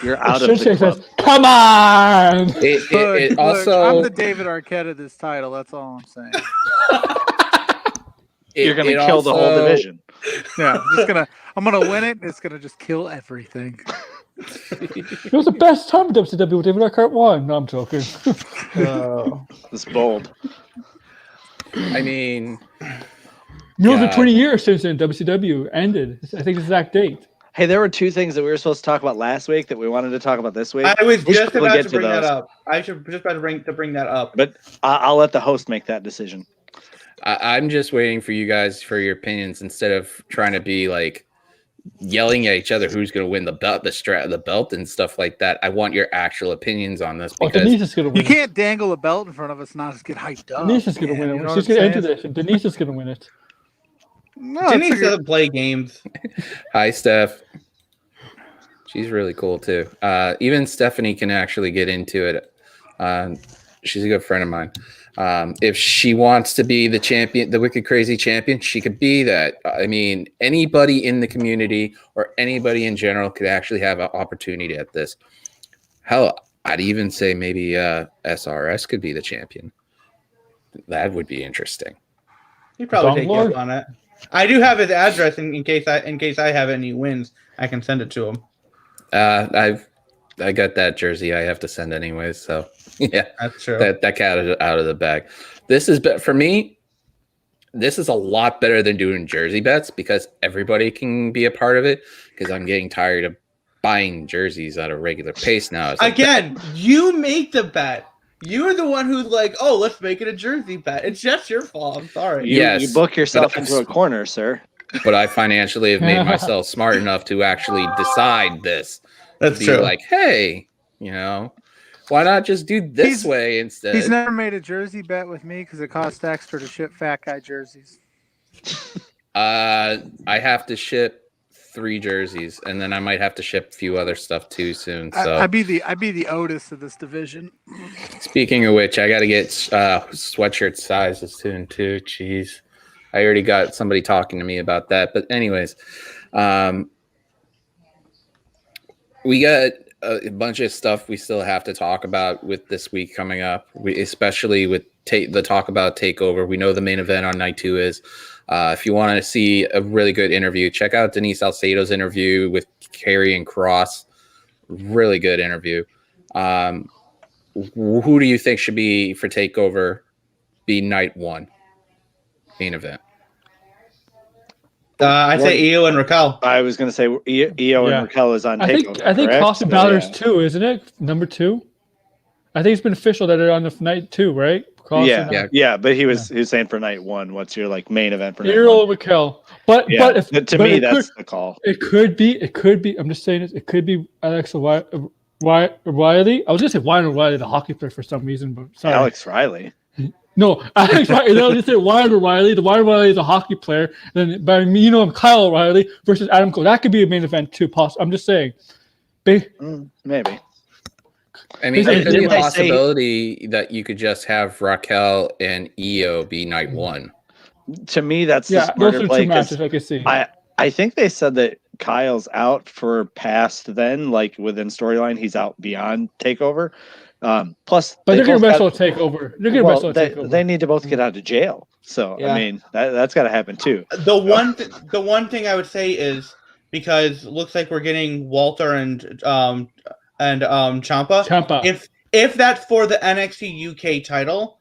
You're out of the club. Come on! It also, I'm the David Arquette of this title. That's all I'm saying. You're going to kill the whole division. Yeah, I'm gonna win it. It's gonna just kill everything. It was the best time in WCW with David Arquette won. No, I'm joking. It's bold. I mean, it's been 20 years since WCW ended. I think the exact date. Hey, there were two things that we were supposed to talk about last week that we wanted to talk about this week. I was just about to bring that up. I should just about to bring that up. But I'll let the host make that decision. I'm just waiting for you guys for your opinions instead of trying to be like yelling at each other who's going to win the belt, the belt and stuff like that. I want your actual opinions on this because Denise is going to win. You can't dangle a belt in front of us and not just get hyped up. Denise is going to win it. She's going to enter this, and Denise is going to win it. No, Denise doesn't play games. Hi, Steph. She's really cool too. Even Stephanie can actually get into it. She's a good friend of mine. If she wants to be the champion, the Wicked Crazy champion, she could be that. I mean, anybody in the community or anybody in general could actually have an opportunity at this. Hell, I'd even say maybe SRS could be the champion. That would be interesting. He'd probably take you up on it. I do have his address in case I have any wins. I can send it to him. I got that jersey I have to send anyways, so yeah, that's true. That cat is out of the bag. This is for me. This is a lot better than doing jersey bets because everybody can be a part of it. Because I'm getting tired of buying jerseys at a regular pace now. Again, you make the bet. You're the one who's like, oh, let's make it a jersey bet. It's just your fault. I'm sorry. You book yourself into a corner, sir. But I financially have made myself smart enough to actually decide this. That's true. Like, hey, why not just do this way instead? He's never made a jersey bet with me because it costs extra to ship fat guy jerseys. I have to ship 3 jerseys, and then I might have to ship a few other stuff too soon. So I'd be the Otis of this division. Speaking of which, I got to get sweatshirt sizes soon too. Jeez, I already got somebody talking to me about that. But anyways, we got a bunch of stuff we still have to talk about with this week coming up. Especially with the talk about TakeOver. We know the main event on night 2 is. If you want to see a really good interview, check out Denise Salcedo's interview with Karrion Kross. Really good interview. Who do you think should be for TakeOver be night 1 main event? I'd say Io and Raquel. I was going to say Io and Raquel is on TakeOver. I think Kross and Balor's 2, isn't it? Number 2. I think it's been official that they're on the night 2, right? Yeah, but he was saying for night 1, what's your main event for night 1? Io Raquel. But that's the call. It could be. I'm just saying this. It could be Alexa Riley. I was gonna say Ryan O'Reilly, the hockey player, for some reason, but sorry. Alex Riley. No, Alex Riley. I was just say Ryan O'Reilly. The Ryan O'Reilly is a hockey player. Then, but I'm Kyle O'Reilly versus Adam Cole. That could be a main event too. I'm just saying. Maybe. I mean, there could be a possibility that you could just have Raquel and Io be night 1. To me, that's the smarter play. Matches I can see. I think they said that Kyle's out for past then, within storyline, he's out beyond TakeOver. Plus, but they're going to wrestle TakeOver. They're going to wrestle TakeOver. They need to both get out of jail. So I mean, that's got to happen too. The one thing I would say is because it looks like we're getting Walter and Ciampa. If that's for the NXT UK title,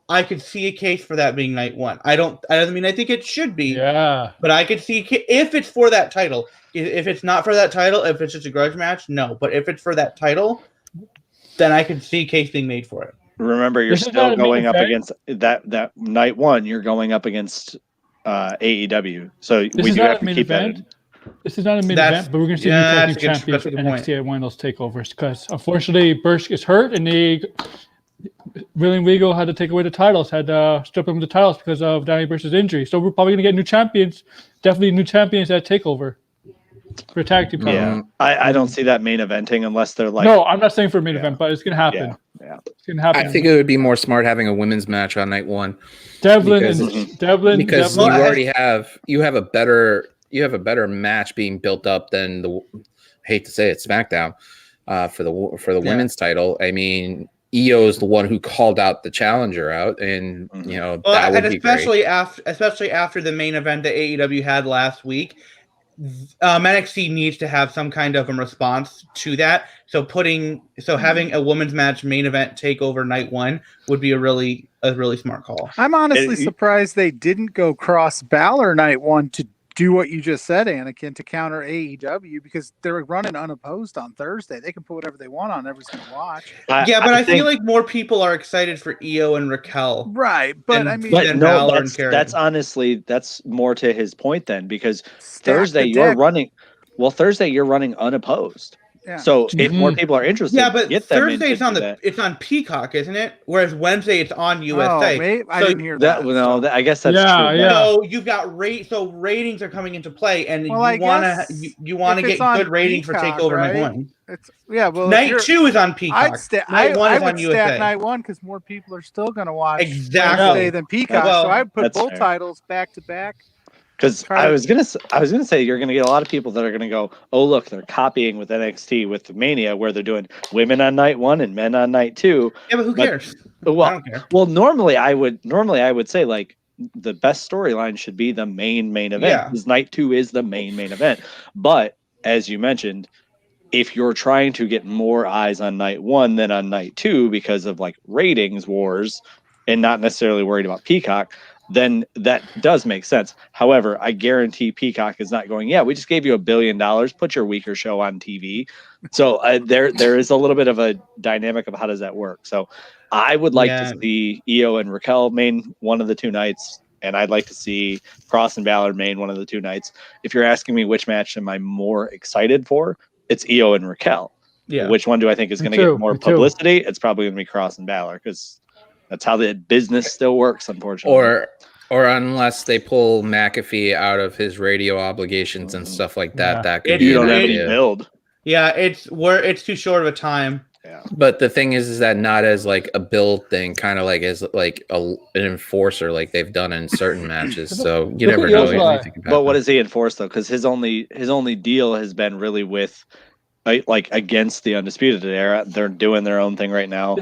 I could see a case for that being night 1. I think it should be. Yeah. But I could see if it's for that title. If it's not for that title, if it's just a grudge match, no. But if it's for that title, then I could see a case being made for it. Remember, you're still going up against that night 1. You're going up against AEW. So we do have to keep that. This is not a main event, but we're going to see new tag team champions for NXT at one of those takeovers because unfortunately Bursch is hurt and William Regal had to take away the titles, had to strip him of the titles because of Danny Bursch's injury. So we're probably going to get new champions, definitely new champions at TakeOver for tag team. Yeah, I don't see that main eventing unless they're No, I'm not saying for a main event, but it's going to happen. Yeah, it's going to happen. I think it would be more smart having a women's match on night 1. Devlin because you already have a better match being built up than I hate to say it, SmackDown for the women's title. I mean, Io is the one who called out the challenger out, and that would be especially after the main event that AEW had last week. NXT needs to have some kind of a response to that. So having a women's match main event TakeOver night 1 would be a really smart call. I'm honestly surprised they didn't go Cross Balor night 1 to do what you just said, Anakin, to counter AEW because they're running unopposed on Thursday. They can put whatever they want on every single watch. I feel like more people are excited for Io and Raquel. Right, but that's honestly, that's more to his point then because Thursday you're running unopposed. Yeah. So if more people are interested, but Thursday it's on Peacock, isn't it? Whereas Wednesday it's on USA. I didn't hear that. I guess that's true. Yeah. So you've got ratings are coming into play, and you want to get good ratings for TakeOver night 1. Night 2 is on Peacock. I would stack night 1 because more people are still going to watch Wednesday than Peacock. So I would put both titles back to back. Because I was gonna say you're gonna get a lot of people that are gonna go, oh look, they're copying with NXT with Mania where they're doing women on night 1 and men on night 2. Yeah, but who cares? Well, I don't care. Well, normally I would say the best storyline should be the main event. Because night 2 is the main event. But as you mentioned, if you're trying to get more eyes on night 1 than on night 2 because of ratings wars and not necessarily worried about Peacock, then that does make sense. However, I guarantee Peacock is not going, we just gave you $1 billion, put your weaker show on TV. So there is a little bit of a dynamic of how does that work. So I would like to see Io and Raquel main one of the 2 nights, and I'd like to see Cross and Balor main one of the 2 nights. If you're asking me which match am I more excited for, it's Io and Raquel. Yeah. Which one do I think is going to get more publicity? It's probably going to be Cross and Balor because that's how the business still works, unfortunately. Or unless they pull McAfee out of his radio obligations and stuff like that, that could be you don't have any build. Yeah, it's too short of a time. Yeah. But the thing is that not as like a build thing, kind of like as like an enforcer, like they've done in certain matches. So you never know. But what does he enforce though? Because his only deal has been really with like against the Undisputed Era. They're doing their own thing right now.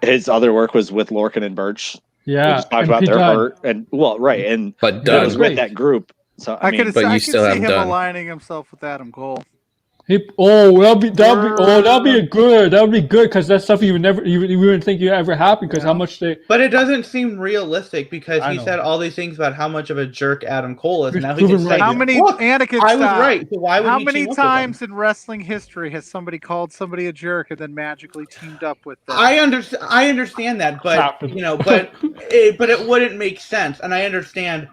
His other work was with Lorcan and Birch. Yeah, we just talked about their hurt and but it was with that group. So I mean, but you still have him aligning himself with Adam Cole. That'd be good. That would be good because that's stuff you wouldn't think you ever happen because how much they. But it doesn't seem realistic because he said all these things about how much of a jerk Adam Cole is. And now he can say, "How many Anakin? I was right. So why would how many times in wrestling history has somebody called somebody a jerk and then magically teamed up with them?" I understand that, but but it wouldn't make sense, and I understand.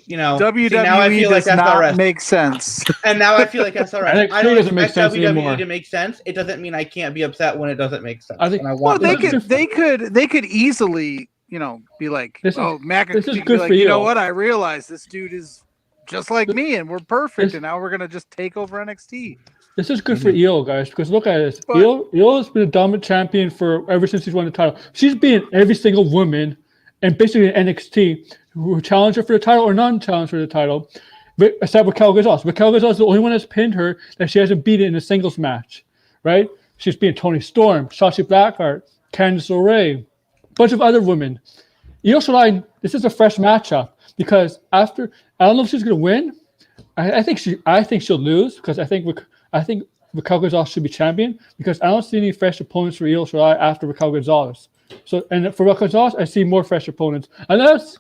WWE now I feel does like not make sense. And now I feel like SRS. I don't expect WWE anymore. to make sense. It doesn't mean I can't be upset when it doesn't make sense. I think they could easily, be like, this is good for you know what? I realize this dude is just like me, and we're perfect, and now we're gonna just take over NXT. This is good for Io, guys, because look at this. Io has been a dominant champion ever since he's won the title. She's beaten every single woman, and basically NXT. Who challenged her for the title or non-challenged for the title, except Raquel Gonzalez. Raquel Gonzalez is the only one that's pinned her that she hasn't beaten in a singles match, right? She's beaten Toni Storm, Shotzi Blackheart, Candice LeRae, a bunch of other women. Io Shirai, this is a fresh matchup because I don't know if she's going to win. I think she'll lose because I think Raquel Gonzalez should be champion because I don't see any fresh opponents for Io Shirai after Raquel Gonzalez. So, and for Raquel Gonzalez, I see more fresh opponents unless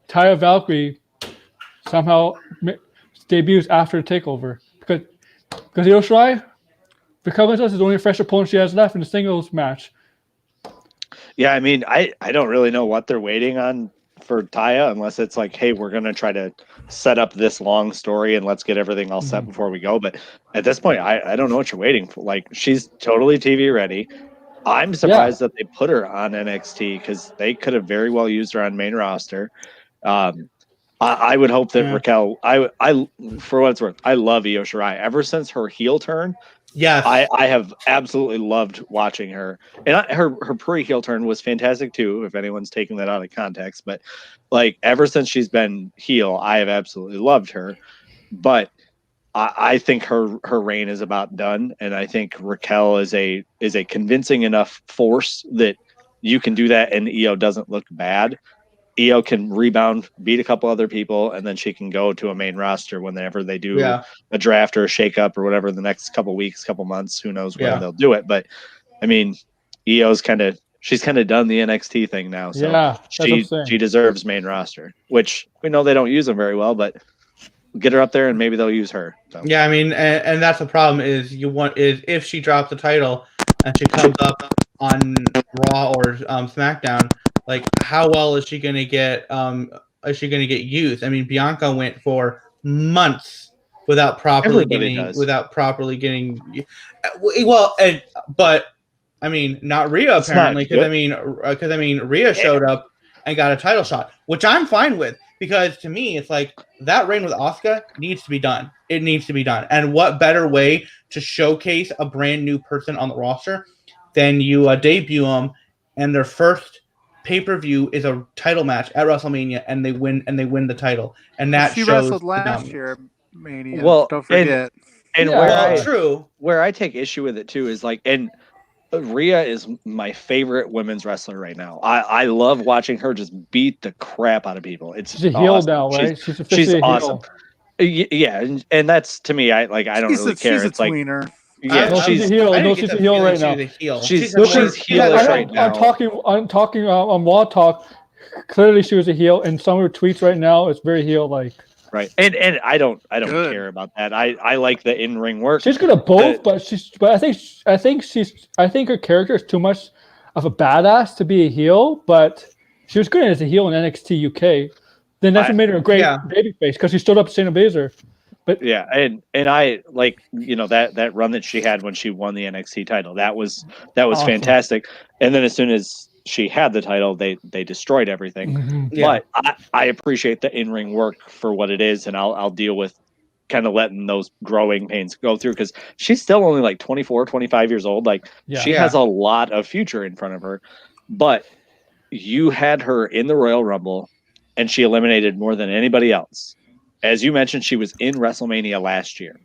Taya Valkyrie somehow debuts after the takeover. Because Io Shirai, Raquel Gonzalez is the only fresh opponent she has left in the singles match. Yeah, I mean, I don't really know what they're waiting on for Taya unless it's like, hey, we're going to try to set up this long story and let's get everything all set before we go. But at this point, I don't know what you're waiting for. Like, she's totally TV ready. I'm surprised that they put her on NXT because they could have very well used her on main roster. I would hope that Raquel. I for what it's worth, I love Io Shirai. Ever since her heel turn, I have absolutely loved watching her. And her pre-heel turn was fantastic too. If anyone's taking that out of context, but like ever since she's been heel, I have absolutely loved her. But I think her reign is about done, and I think Raquel is a convincing enough force that you can do that, and Io doesn't look bad. Io can rebound, beat a couple other people, and then she can go to a main roster whenever they do a draft or a shakeup or whatever the next couple weeks, couple months. Who knows when they'll do it? But I mean, Io's she's kind of done the NXT thing now, so she deserves main roster, which we know they don't use them very well, but. Get her up there, and maybe they'll use her. So. Yeah, I mean, and that's the problem is if she drops the title and she comes up on Raw or SmackDown, like how well is she going to get? Is she going to get used? I mean, Bianca went for months without properly getting. Well, but I mean, not Rhea apparently because I mean, Rhea showed up and got a title shot, which I'm fine with. Because to me, it's like that reign with Asuka needs to be done. It needs to be done. And what better way to showcase a brand new person on the roster than you debut them and their first pay-per-view is a title match at WrestleMania and they win the title. And that she shows wrestled last year, Mania. Well, don't forget. And where I take issue with it too is like Rhea is my favorite women's wrestler right now. I love watching her just beat the crap out of people. She's a heel now, right? She's awesome. Yeah, and that's to me. I don't really care. She's it's a tweener. Yeah, she's a heel. No, she's a heel right now. She's heelish right now. I'm talking on Raw Talk. Clearly, she was a heel, and some of her tweets right now it's very heel like. Right, and I don't care about that. I like the in-ring work. She's good at both, but I think her character is too much of a badass to be a heel. But she was good as a heel in NXT UK. Then that's what made her a great babyface because she stood up to Shayna Baszler. But yeah, and I like that run that she had when she won the NXT title. That was awesome. Fantastic. And then as soon as she had the title, they destroyed everything. Mm-hmm. Yeah. But I appreciate the in-ring work for what it is, and I'll deal with kind of letting those growing pains go through, because she's still only like 24, 25 years old. Like she has a lot of future in front of her. But you had her in the Royal Rumble, and she eliminated more than anybody else. As you mentioned, she was in WrestleMania last year,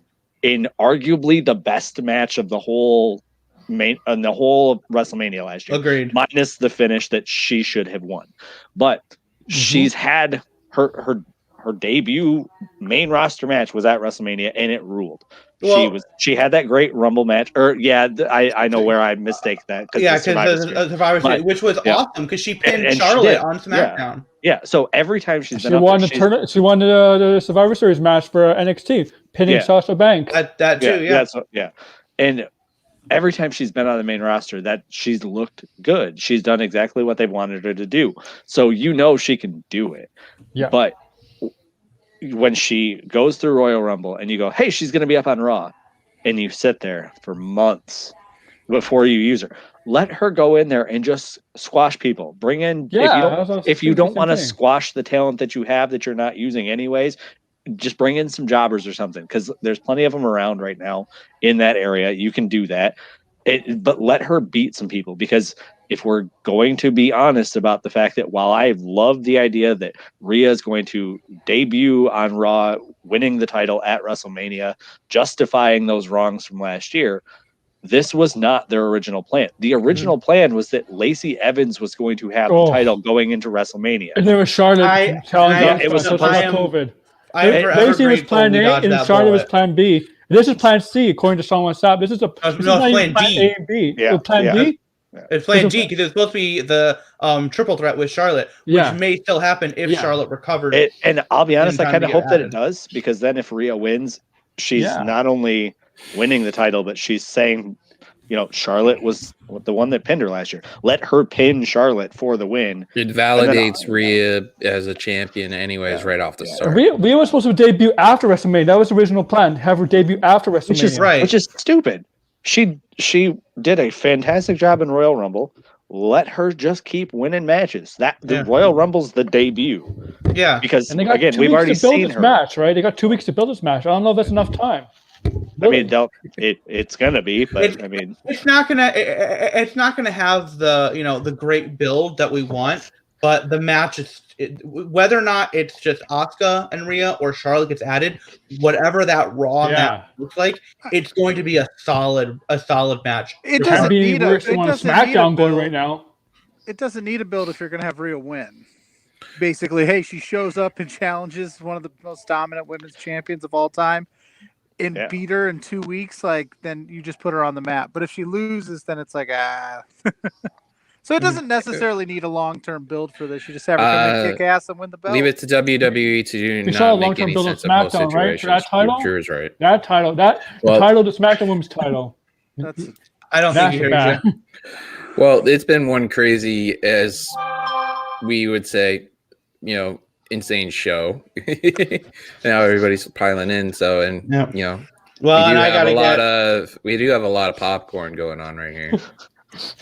in arguably the best match of the whole WrestleMania last year. Agreed. Minus the finish that she should have won. But she's had her debut main roster match was at WrestleMania, and it ruled. Well, she had that great Rumble match. I know where I mistake that. Because Survivor Series, which was awesome because she pinned Charlotte on SmackDown. Yeah. So every time she won the Survivor Series match for NXT, pinning Sasha Banks. That too, yeah. And every time she's been on the main roster, that she's looked good. She's done exactly what they wanted her to do. So she can do it. Yeah. But when she goes through Royal Rumble and you go, hey, she's going to be up on Raw, and you sit there for months before you use her, let her go in there and just squash people. Bring in, if you don't want to squash the talent that you have that you're not using anyways, just bring in some jobbers or something, because there's plenty of them around right now in that area. You can do that. But let her beat some people, because if we're going to be honest about the fact that while I love the idea that Rhea is going to debut on Raw, winning the title at WrestleMania, justifying those wrongs from last year, this was not their original plan. The original plan was that Lacey Evans was going to have the title going into WrestleMania. And there was Charlotte challenging. It was COVID. Lacey was plan A and Charlotte was plan B. This is plan C, according to Sean Wassap. This is plan D. A and B. Plan B? It's plan D, because it's supposed to be the triple threat with Charlotte, which may still happen if Charlotte recovered. And I'll be honest, I kind of hope that it does, because then if Rhea wins, she's not only winning the title, but she's saying, Charlotte was the one that pinned her last year. Let her pin Charlotte for the win. It validates Rhea as a champion anyways, right off the start. Rhea was supposed to debut after WrestleMania. That was the original plan, have her debut after WrestleMania. Which is stupid. She did a fantastic job in Royal Rumble. Let her just keep winning matches. The Royal Rumble's the debut. Yeah. Because, again, we've already seen her. Match, right? They got 2 weeks to build this match. I don't know if that's enough time. It's gonna be, but it's not gonna have the great build that we want. But the match is whether or not it's just Asuka and Rhea or Charlotte gets added, whatever that Raw match looks like, it's going to be a solid match. It doesn't need a Smackdown going right now. It doesn't need a build if you're going to have Rhea win. Basically, hey, she shows up and challenges one of the most dominant women's champions of all time, and beat her in 2 weeks. Then you just put her on the map. But if she loses, then it's like So it doesn't necessarily need a long-term build for this. You just have her come and kick ass and win the belt. Leave it to WWE to do not make any sense of those situations. Right? For that title? Drew's right. That title, the title, the SmackDown Women's title. I don't think you're right. Well, it's been one crazy, as we would say, insane show. Now everybody's piling in. So, we do have a lot of popcorn going on right here.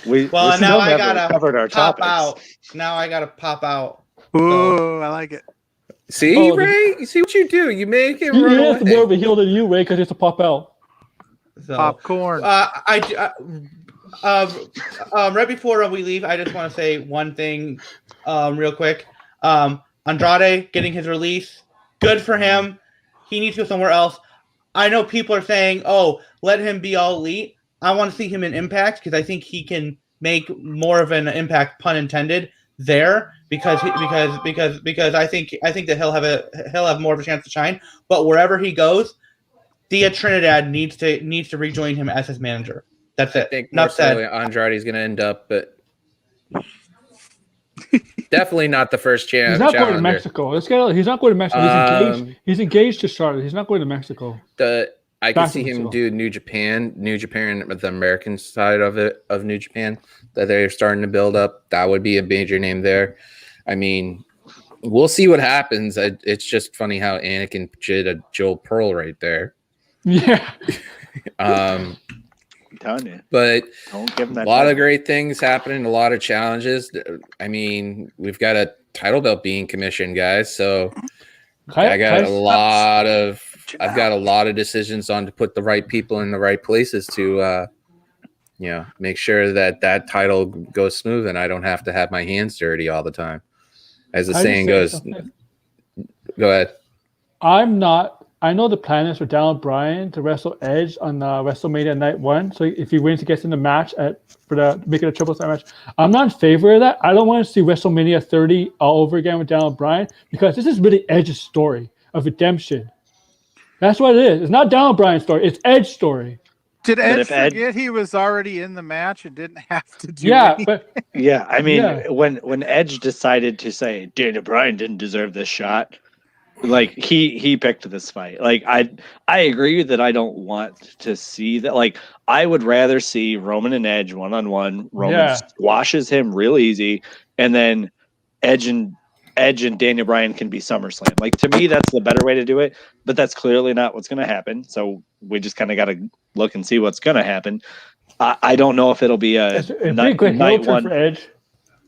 Now I gotta pop out. Now I gotta pop out. Ooh, I like it. See, Ray? You see what you do? You make it run away. More of a heel than you, Ray, because it's a pop out. Popcorn. Right before we leave, I just want to say one thing, real quick. Andrade getting his release, good for him. He needs to go somewhere else. I know people are saying, "Oh, let him be All Elite." I want to see him in Impact, because I think he can make more of an impact, pun intended, there, because I think that he'll have more of a chance to shine. But wherever he goes, Thea Trinidad needs to rejoin him as his manager. That's it. I think more so Andrade's going to end up, but definitely not the first chance. He's not going to Mexico. He's not going to Mexico. He's engaged to Charlotte. He's not going to Mexico. I can see him do New Japan with the American side of New Japan that they're starting to build up. That would be a major name there. I mean, we'll see what happens. It's just funny how Anakin did a Joel Pearl right there. Yeah. I'm telling you. But don't give him that a lot of great things happening, a lot of challenges. I mean, we've got a title belt being commissioned, guys. So I've got a lot of decisions on to put the right people in the right places to make sure that title goes smooth and I don't have to have my hands dirty all the time. As the saying goes. Go ahead. I know the plan is for Daniel Bryan to wrestle Edge on WrestleMania Night 1. So if he wins, he gets in the match make it a triple threat match. I'm not in favor of that. I don't want to see WrestleMania 30 all over again with Daniel Bryan because this is really Edge's story of redemption. That's what it is. It's not Daniel Bryan's story. It's Edge's story. Did Edge forget he was already in the match and didn't have to do anything? I mean, when Edge decided to say Daniel Bryan didn't deserve this shot, like he picked this fight. Like I agree that I don't want to see that. Like I would rather see Roman and Edge 1-on-1. Roman squashes him real easy, and then Edge and Daniel Bryan can be SummerSlam. Like to me, that's the better way to do it. But that's clearly not what's going to happen. So we just kind of got to look and see what's going to happen. I don't know if it'll be a night one for Edge.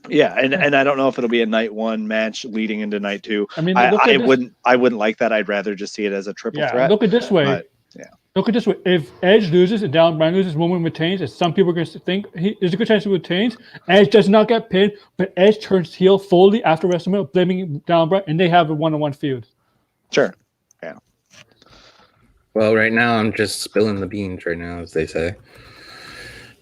Yeah, and I don't know if it'll be a night one match leading into night 2. I mean, I wouldn't like that. I'd rather just see it as a triple threat. Look at this way. Look at this way. If Edge loses and Daniel Bryan loses, Roman retains, as some people are going to think, there's a good chance he retains. Edge does not get pinned, but Edge turns heel fully after WrestleMania, blaming Daniel Bryan, and they have a 1-on-1 feud. Sure. Yeah. Well, right now I'm just spilling the beans right now, as they say.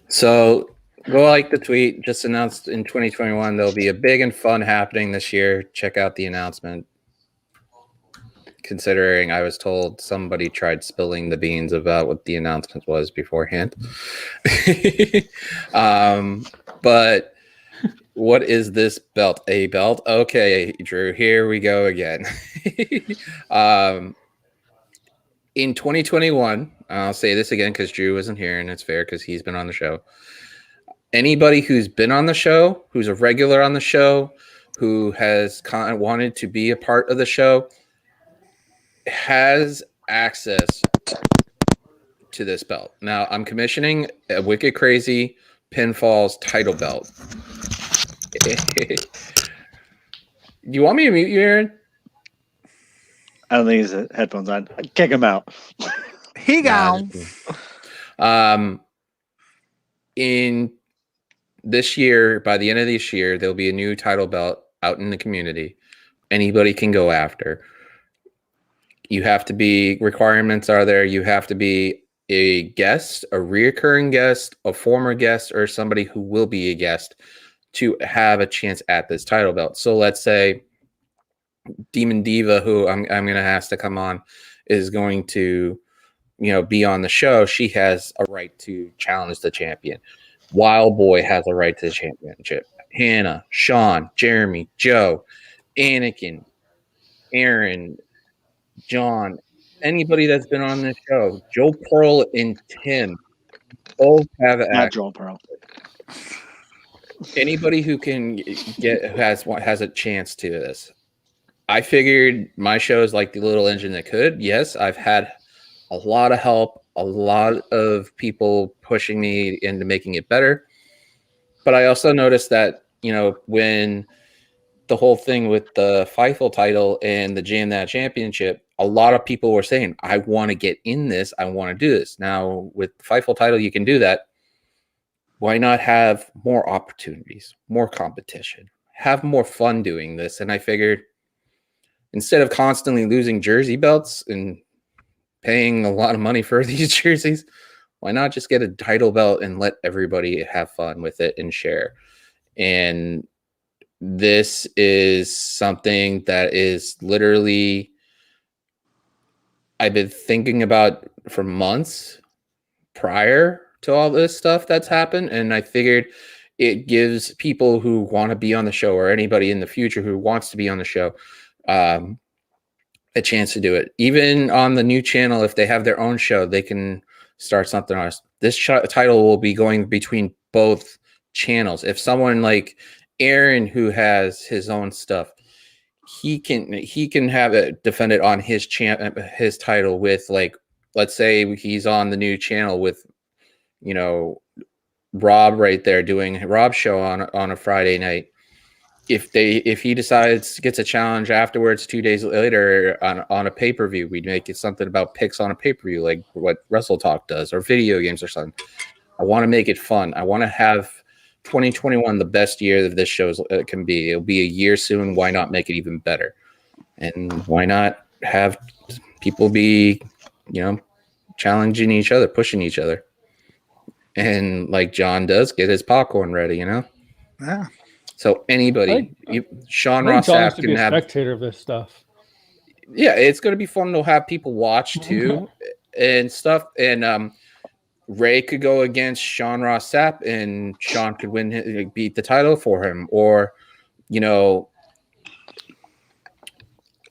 So go like the tweet. Just announced in 2021 there'll be a big and fun happening this year. Check out the announcement. Considering I was told somebody tried spilling the beans about what the announcement was beforehand. But what is this belt? A belt? Okay, Drew, here we go again. In 2021, I'll say this again because Drew wasn't here, and it's fair because he's been on the show. Anybody who's been on the show, who's a regular on the show, who has wanted to be a part of the show, has access to this belt. Now, I'm commissioning a Wicked Crazy Pinfalls title belt. You want me to mute you, Aaron? I don't think his headphones on. Kick him out. He gone. In this year, by the end of this year, there'll be a new title belt out in the community. Anybody can go after. You have to be, requirements are there. You have to be a guest, a reoccurring guest, a former guest, or somebody who will be a guest to have a chance at this title belt. So let's say Demon Diva, who I'm going to ask to come on, is going to, be on the show. She has a right to challenge the champion. Wild Boy has a right to the championship. Hannah, Sean, Jeremy, Joe, Anakin, Aaron, John, anybody that's been on this show, Joe Pearl and Tim, both have not Joe Pearl. Anybody who can has a chance to this. I figured my show is like the little engine that could. Yes, I've had a lot of help, a lot of people pushing me into making it better. But I also noticed that, when the whole thing with the Fightful title and the Jam That Championship, a lot of people were saying, I want to get in this. I want to do this. Now, with the Fightful title, you can do that. Why not have more opportunities, more competition, have more fun doing this? And I figured instead of constantly losing jersey belts and paying a lot of money for these jerseys, why not just get a title belt and let everybody have fun with it and share? And this is something that is literally I've been thinking about for months prior to all this stuff that's happened. And I figured it gives people who want to be on the show, or anybody in the future who wants to be on the show, a chance to do it. Even on the new channel, if they have their own show, they can start something else. This title will be going between both channels. If someone like Aaron, who has his own stuff, he can have it defended on his title with, like, let's say he's on the new channel with, Rob right there doing Rob's show on a Friday night. If he decides gets a challenge afterwards 2 days later on a pay-per-view, we'd make it something about picks on a pay-per-view, like what Wrestle Talk does, or video games or something. I want to make it fun. I want to have 2021 the best year that this show can be. It'll be a year soon. Why not make it even better? And why not have people be, challenging each other, pushing each other, and like John does, get his popcorn ready. Yeah. So anybody, Sean Ross Sapp can have a spectator of this stuff. Yeah, it's going to be fun to have people watch too and stuff. And Ray could go against Sean Ross Sapp, and Sean could beat the title for him, or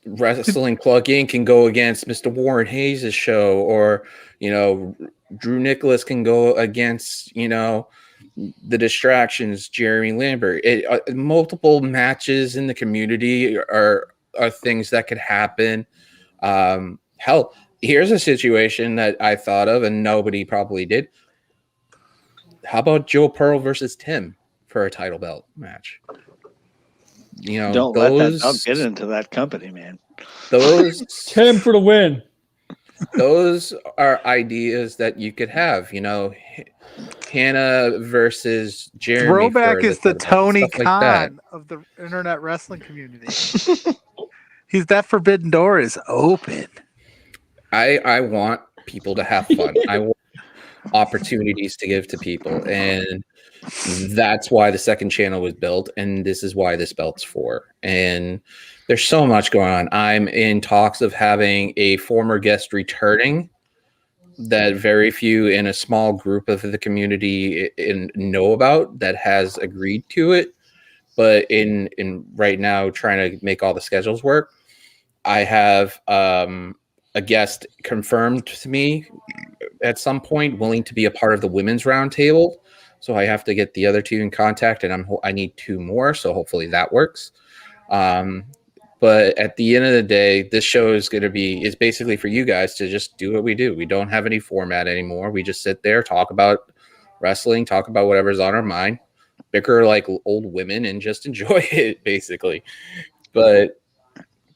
Wrestling Plug-In can go against Mr. Warren Hayes' show, or Drew Nicholas can go against the Distractions, Jeremy Lambert. Multiple matches in the community are things that could happen. Hell, here's a situation that I thought of and nobody probably did. How about Joe Pearl versus Tim for a title belt match? Don't get into that company, man. Those Tim for the win. Those are ideas that you could have. Hannah versus Jeremy. Throwback is the Tony Khan of the internet wrestling community. That forbidden door is open. I want people to have fun. I want opportunities to give to people, and that's why the second channel was built, and this is why this belt's for. And there's so much going on. I'm in talks of having a former guest returning that very few in a small group of the community know about that has agreed to it. But in right now, trying to make all the schedules work, I have a guest confirmed to me at some point willing to be a part of the women's roundtable. So I have to get the other two in contact, and I need two more. So hopefully that works. But at the end of the day, this show is basically for you guys to just do what we do. We don't have any format anymore. We just sit there, talk about wrestling, talk about whatever's on our mind, bicker like old women, and just enjoy it, basically. But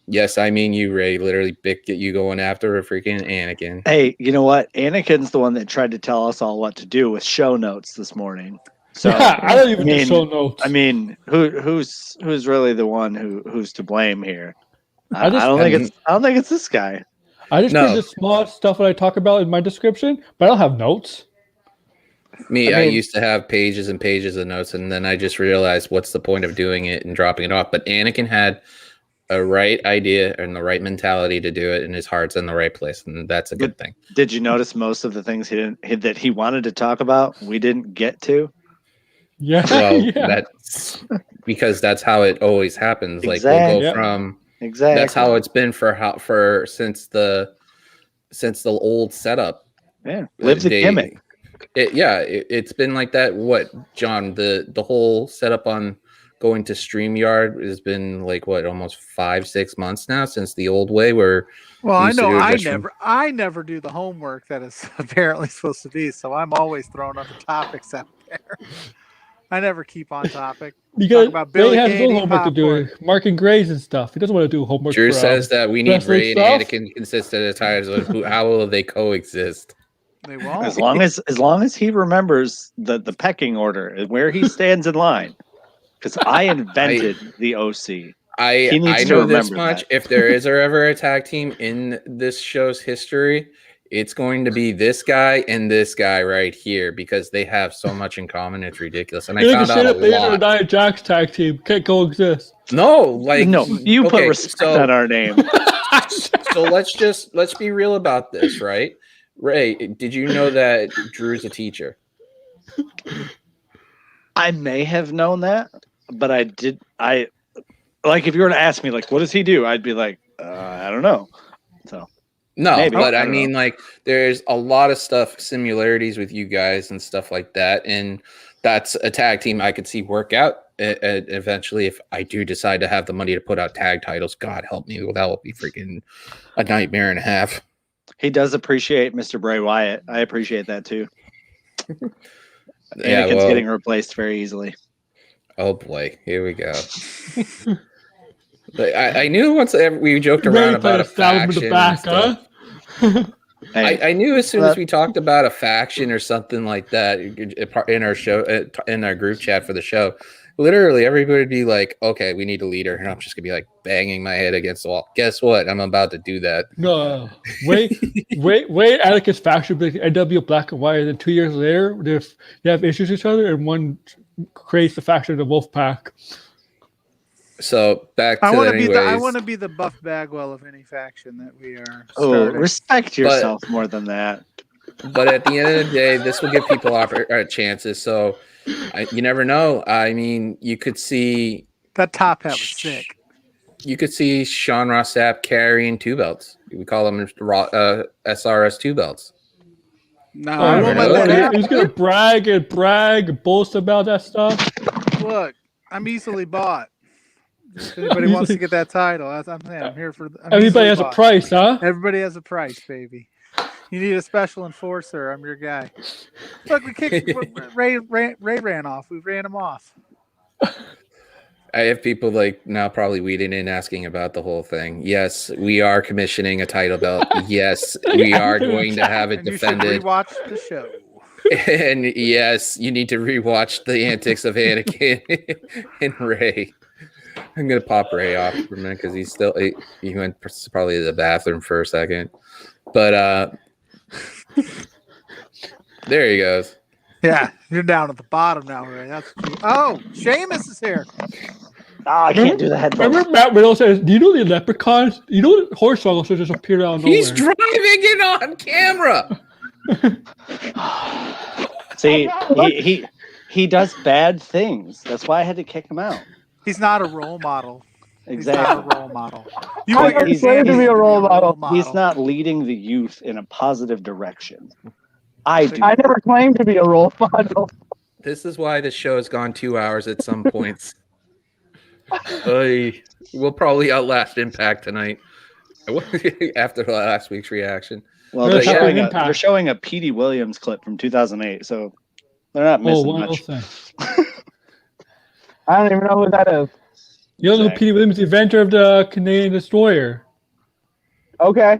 yes, I mean you, Ray. Literally, get you going after a freaking Anakin. Hey, you know what? Anakin's the one that tried to tell us all what to do with show notes this morning. So I don't even do show notes. I mean, who's really the one who's to blame here? I don't think it's this guy. I just put the small stuff that I talk about in my description, but I don't have notes. I used to have pages and pages of notes, and then I just realized what's the point of doing it and dropping it off. But Anakin had a right idea and the right mentality to do it, and his heart's in the right place, and that's a good thing. Did you notice most of the things that he wanted to talk about we didn't get to? Yeah, well, that's because that's how it always happens. Like we'll go from that's how it's been since the old setup. Yeah, lives a gimmick. It's been like that. What, John? The whole setup on going to StreamYard has been like almost 5-6 months now since the old way where. Well, I know I never do the homework that is apparently supposed to be, so I'm always throwing other topics out there. I never keep on topic. Because Ray has his own homework to do, marking grades and stuff. He doesn't want to do homework. Drew says that we need Ray and Anakin consistent at times. How will they coexist? They won't. As long as he remembers the pecking order, where he stands in line. Because I invented the OC. I know this much. If there is ever a tag team in this show's history, it's going to be this guy and this guy right here because they have so much in common. It's ridiculous. And I found out a lot. Nia Jax tag team can't coexist. No, you put respect on our name. So let's be real about this, right? Ray, did you know that Drew's a teacher? I may have known that, but I did. If you were to ask me, what does he do? I'd be like, I don't know. So. No, maybe. But I mean, there's a lot of similarities with you guys and stuff like that. And that's a tag team I could see work out eventually if I do decide to have the money to put out tag titles. God help me. Well, that will be freaking a nightmare and a half. He does appreciate Mr. Bray Wyatt. I appreciate that too. Anakin's getting replaced very easily. Oh boy, here we go. I knew once we joked around about a faction. I knew as soon as we talked about a faction or something like that in our show, in our group chat for the show, literally everybody would be like, "Okay, we need a leader," and I'm just gonna be like banging my head against the wall. Guess what? I'm about to do that. No, wait, Anakin's faction would be like NW Black and White, and then 2 years later, they have issues with each other, and one creates the faction of the Wolf Pack. So back to I want to be the Buff Bagwell of any faction that we are. Oh, respect yourself more than that. But at the end of the day, this will give people chances. So you never know. I mean, you could see that top hat was sick. You could see Sean Ross Sapp carrying 2 belts. We call them SRS 2 belts. No, he's gonna brag and boast about that stuff. Look, I'm easily bought. If anybody wants to get that title, that's I'm saying. I'm here for. Everybody has a price, huh? Everybody has a price, baby. You need a special enforcer. I'm your guy. Look, we kicked Ray ran off. We ran him off. I have people like now probably weeding in asking about the whole thing. Yes, we are commissioning a title belt. Yes, we are going to have it defended. You should rewatch the show. And yes, you need to rewatch the antics of Anakin and Ray. I'm gonna pop Ray off for a minute because he went probably to the bathroom for a second, but there he goes. Yeah, you're down at the bottom now, Ray. That's Seamus is here. I can't do the headphones. Remember Matt Riddle says, "Do you know the leprechauns? You know the Hornswoggle just appeared out of nowhere." He's driving it on camera. See, he does bad things. That's why I had to kick him out. He's not a role model. Exactly. He's not a role model. He's claimed to be a role model. He's not leading the youth in a positive direction. I do. I never claimed to be a role model. This is why this show has gone 2 hours at some points. We'll probably outlast Impact tonight after last week's reaction. Well, they're showing a Petey Williams clip from 2008, so they're not missing much. I don't even know who that is. You don't know Petey Williams, the inventor of the Canadian Destroyer. Okay.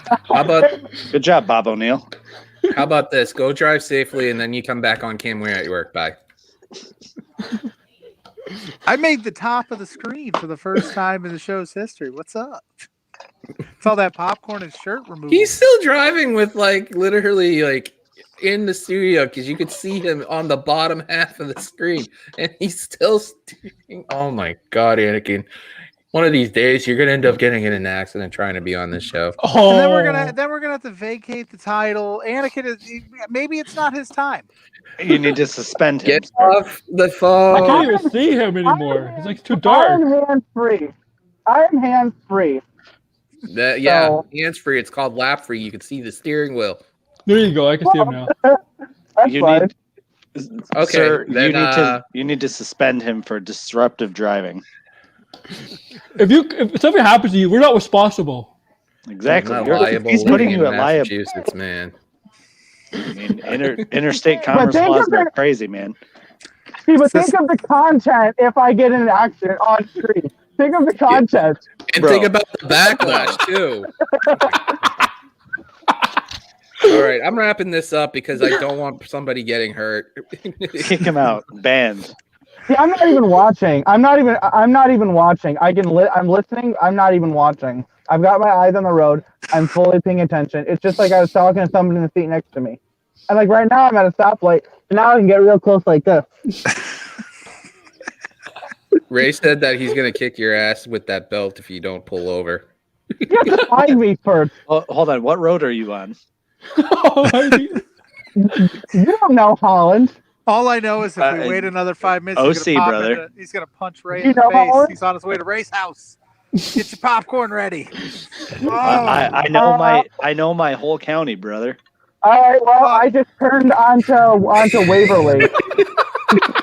How about? Good job, Bob O'Neill. How about this? Go drive safely, and then you come back on cam. We're at your work. Bye. I made the top of the screen for the first time in the show's history. What's up? Saw that popcorn and shirt removed. He's still driving with literally in the studio because you could see him on the bottom half of the screen, and he's still steering. Oh my God, Anakin! One of these days, you're gonna end up getting in an accident trying to be on this show. Oh. And then we're gonna have to vacate the title. Anakin maybe it's not his time. You need to suspend him. Get off the phone. I can't even see him anymore. It's like too dark. I'm hands-free. I'm hands-free. Hands-free. It's called lap-free. You can see the steering wheel. There you go. I can see him now. Okay, sir, you need to suspend him for disruptive driving. If something happens to you, we're not responsible. Exactly. He's putting you at liability. Massachusetts, man. I mean, interstate commerce laws are crazy, man. See, but think of the content if I get in an accident on screen. Think of the content. And think about the backlash, too. All right, I'm wrapping this up because I don't want somebody getting hurt. Kick him out. Banned. See, I'm not even watching. I'm not even watching. I'm listening. I'm not even watching. I've got my eyes on the road. I'm fully paying attention. It's just like I was talking to somebody in the seat next to me. And right now I'm at a stoplight. And now I can get real close like this. Ray said that he's going to kick your ass with that belt if you don't pull over. You have to find me first. Oh, hold on. What road are you on? You don't know Holland. All I know is if we wait another 5 minutes, he's going to punch Ray in the face. Holland? He's on his way to Ray's house. Get your popcorn ready. Oh. I know my whole county, brother. All right. Well, I just turned onto Waverly.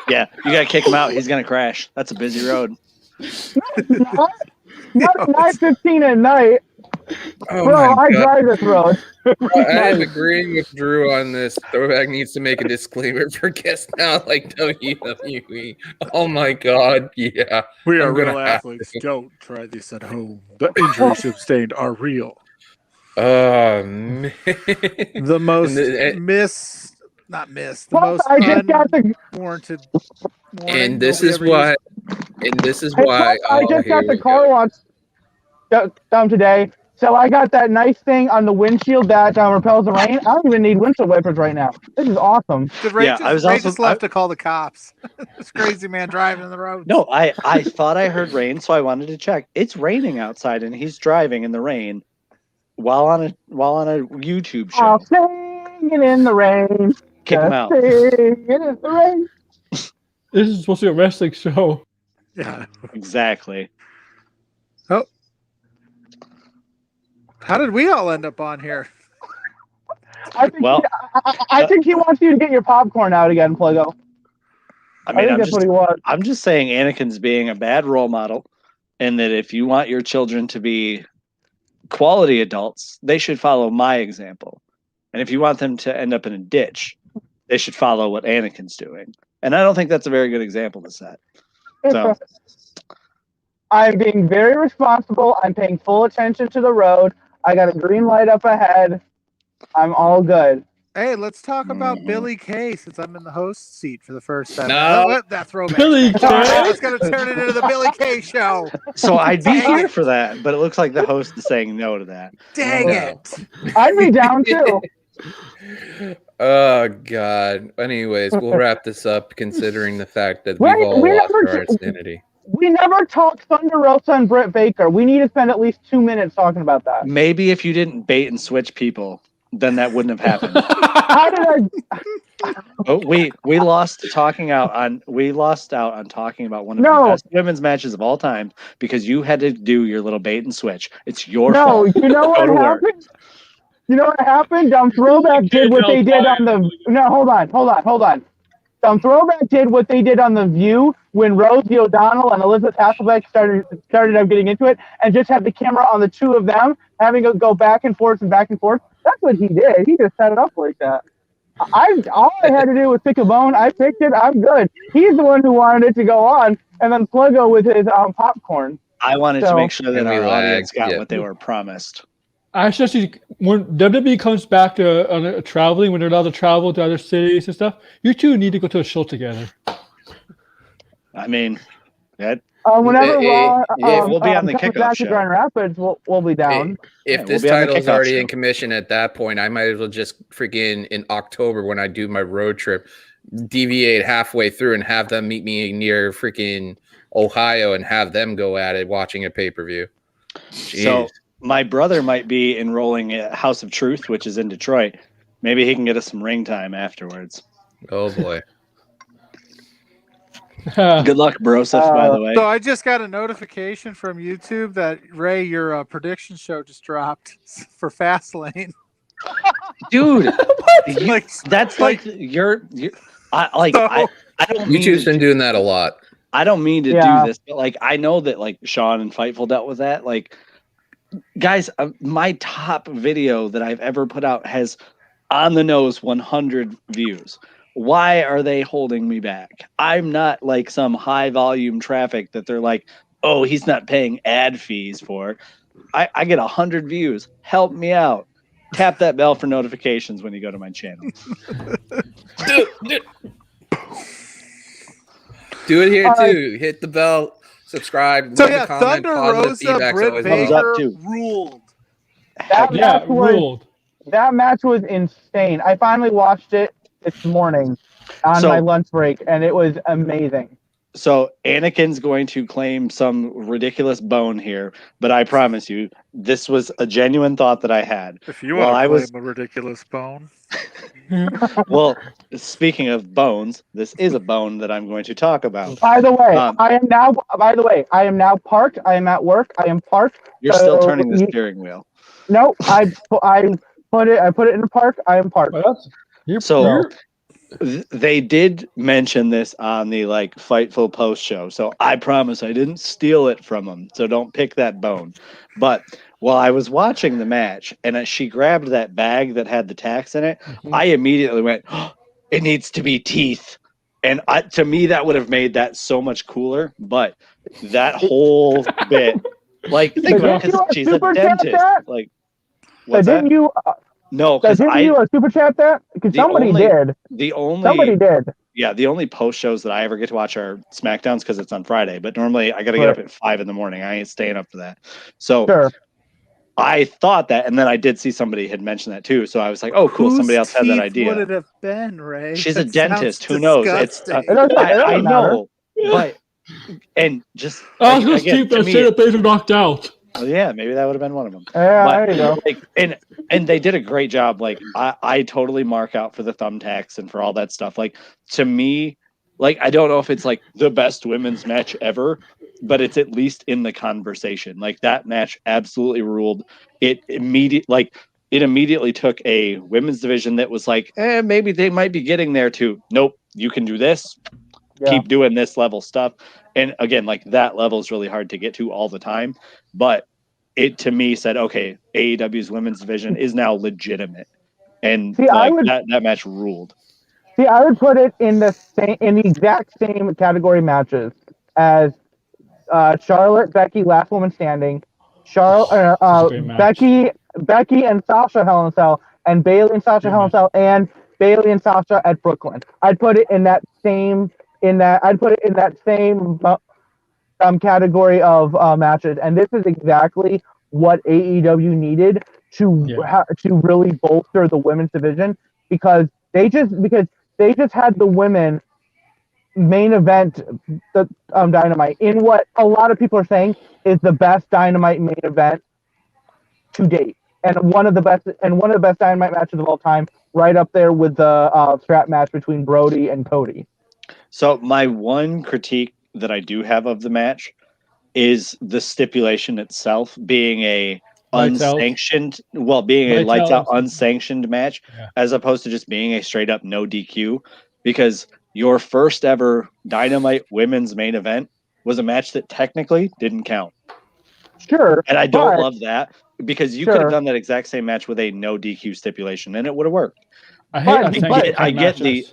Yeah, you gotta kick him out. He's gonna crash. That's a busy road. Not at 9:15 at night. Oh Bro, my I God. drive this road. I am agreeing with Drew on this. Throwback needs to make a disclaimer for guests now, like WWE. Oh my God, yeah. We are real athletes. Don't try this at home. The injuries sustained are real. Oh man. The most The most I just got the unwarranted warning. And this is why. I just got the car wash done today, so I got that nice thing on the windshield that repels the rain. I don't even need windshield wipers right now. This is awesome. Ray just left to call the cops. This crazy man driving in the road. No, I thought I heard rain, so I wanted to check. It's raining outside, and he's driving in the rain while on a YouTube show. I'll sing it in the rain. Kick him out. Sing it in the rain. This is supposed to be a wrestling show. Yeah, exactly. Oh, how did we all end up on here? I think he wants you to get your popcorn out again, Pluggo. I mean, that's what he wants. I'm just saying Anakin's being a bad role model, and that if you want your children to be quality adults, they should follow my example. And if you want them to end up in a ditch, they should follow what Anakin's doing. And I don't think that's a very good example to set. So I'm being very responsible. I'm paying full attention to the road. I got a green light up ahead. I'm all good. Hey, let's talk about Billy Kay since I'm in the host seat for the first time. No. That throwback. Billy Kay. I was going to turn it into the Billy Kay show. So I'd be here for that, but it looks like the host is saying no to that. Dang it. I'd be down too. Oh God. Anyways, we'll wrap this up considering the fact that we've all lost our sanity. We never talked Thunder Rosa and Britt Baker. We need to spend at least 2 minutes talking about that. Maybe if you didn't bait and switch people, then that wouldn't have happened. How did I? Oh, we lost out on talking about one of the best women's matches of all time because you had to do your little bait and switch. It's your fault. You know what happened? You know what happened? Throwback did what they did on the. No, hold on. Throwback did what they did on The View when Rosie O'Donnell and Elizabeth Hasselbeck started up getting into it, and just had the camera on the two of them, having it go back and forth and back and forth. That's what he did. He just set it up like that. All I had to do was pick a bone. I picked it. I'm good. He's the one who wanted it to go on, and then Pluggo with his popcorn. I wanted to make sure that our audience got what they were promised. Especially when WWE comes back to traveling, when they're allowed to travel to other cities and stuff, you two need to go to a show together. I mean, that. Whenever we'll be on the kickoff show. Grand Rapids, we'll be down. If this title is already in commission at that point, I might as well just freaking in October when I do my road trip, deviate halfway through and have them meet me near freaking Ohio and have them go at it watching a pay-per-view. So my brother might be enrolling at House of Truth, which is in Detroit. Maybe he can get us some ring time afterwards. Oh boy. Good luck, Broseph, by the way. So I just got a notification from YouTube that Ray, your prediction show just dropped for Fastlane. Dude, that's like you're I don't. YouTube's been doing that a lot. I don't mean to do this, but like I know that like Sean and Fightful dealt with that. Like, guys, my top video that I've ever put out has on the nose 100 views. Why are they holding me back? I'm not like some high volume traffic that they're like, oh, he's not paying ad fees for. I get 100 views. Help me out. Tap that bell for notifications when you go to my channel. Do it here too. Hit the bell, subscribe, so leave a comment, Thunder Rosa, Britt Baker ruled. Ruled. That match was insane. I finally watched it this morning on my lunch break, and it was amazing. So Anakin's going to claim some ridiculous bone here, but I promise you, this was a genuine thought that I had. If you want to claim a ridiculous bone. Well, speaking of bones, this is a bone that I'm going to talk about. By the way, I am now parked. I am at work. I am parked. You're still turning the steering wheel. No, I put it in the park. I am parked. They did mention this on the like Fightful post show. So I promise I didn't steal it from them. So don't pick that bone. But Well, I was watching the match, and as she grabbed that bag that had the tacks in it, I immediately went, oh, it needs to be teeth. And to me, that would have made that so much cooler. But that whole bit, like, think about it, because she's a dentist. Like, what's that? You? No, because didn't you super chat that? Because somebody did. Somebody did. Yeah, the only post shows that I ever get to watch are Smackdowns because it's on Friday. But normally I got to get up at 5 a.m. I ain't staying up for that. So. Sure. I thought that, and then I did see somebody had mentioned that too. So I was like, "Oh, cool! Somebody else had that idea." Would it have been, Ray? She's a dentist. Who knows? It's I know, but and just just keep that shit if they knocked out. Oh yeah, maybe that would have been one of them. Yeah, there you go. Like, and they did a great job. Like I totally mark out for the thumbtacks and for all that stuff. Like to me, like I don't know if it's like the best women's match ever, but it's at least in the conversation. Like that match absolutely ruled. It immediately took a women's division that was like, maybe they might be getting there too. Nope, you can do this. Yeah. Keep doing this level stuff. And again, like that level is really hard to get to all the time. But it to me said, okay, AEW's women's division is now legitimate. And that match ruled. See, I would put it in the exact same category matches as Charlotte, Becky, Last Woman Standing, Becky and Sasha Hell in a Cell, and Bayley and Sasha Hell in a Cell, and Bayley and Sasha at Brooklyn. I'd put it in that same category of matches, and this is exactly what AEW needed to really bolster the women's division because they just had the women main event the Dynamite in what a lot of people are saying is the best Dynamite main event to date, and one of the best Dynamite matches of all time, right up there with the strap match between Brody and Cody. So my one critique that I do have of the match is the stipulation itself being a unsanctioned, lights out unsanctioned match, as opposed to just being a straight up no DQ, because your first ever Dynamite women's main event was a match that technically didn't count. Sure. And I don't love that because you could have done that exact same match with a no DQ stipulation and it would have worked. I get the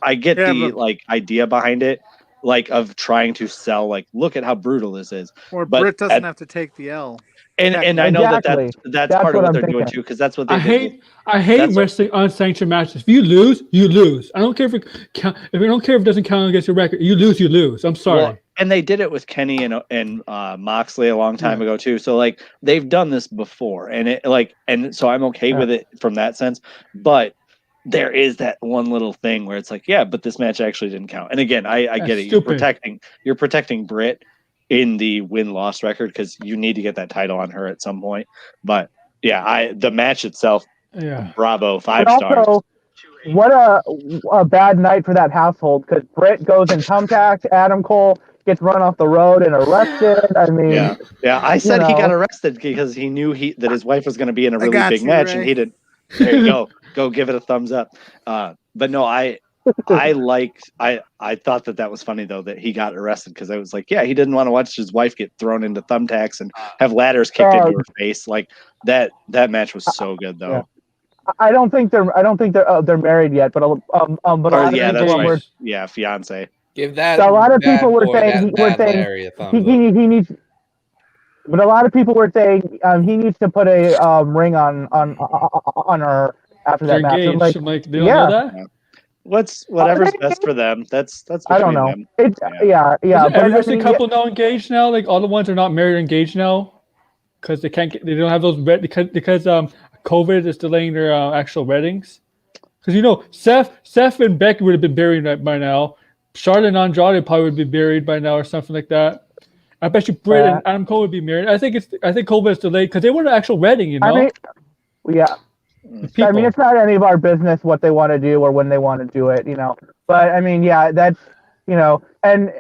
like idea behind it, like of trying to sell, like, look at how brutal this is. Or Britt doesn't have to take the L. And I know that's part of what they're doing too, because that's what they did. I hate wrestling unsanctioned matches. If you lose, you lose. I don't care if it doesn't count against your record. You lose. I'm sorry. Well, and they did it with Kenny and Moxley a long time ago too. So like they've done this before, and so I'm okay with it from that sense. But there is that one little thing where it's like, yeah, but this match actually didn't count. And again, I get it. You're protecting Britt in the win-loss record because you need to get that title on her at some point. But yeah, the match itself, bravo, 5 stars. What a bad night for that household because Britt goes in thumbtacks, Adam Cole gets run off the road and arrested. I mean, I said he got arrested because he knew that his wife was going to be in a really big match, and he didn't. There you go give it a thumbs up. But no, I thought that was funny though that he got arrested because I was like, he didn't want to watch his wife get thrown into thumbtacks and have ladders kicked into her face. Like that match was so good though. Yeah. I don't think they're married yet, but that's right. Yeah, fiance. Give that. So a lot of people were saying he needs. But a lot of people were saying he needs to put a ring on her after that match. Like, they don't know that? Whatever's best for them. That's I don't know. Them. It's every wrestling couple now engaged now? Like all the ones are not married or engaged now because they don't have those because COVID is delaying their actual weddings. Because Seth and Becky would have been buried by now. Charlotte and Andrade probably would be buried by now or something like that. I bet you Britt and Adam Cole would be married. I think COVID is delayed because they want an actual wedding. I mean, it's not any of our business what they want to do or when they want to do it, But I mean, that's and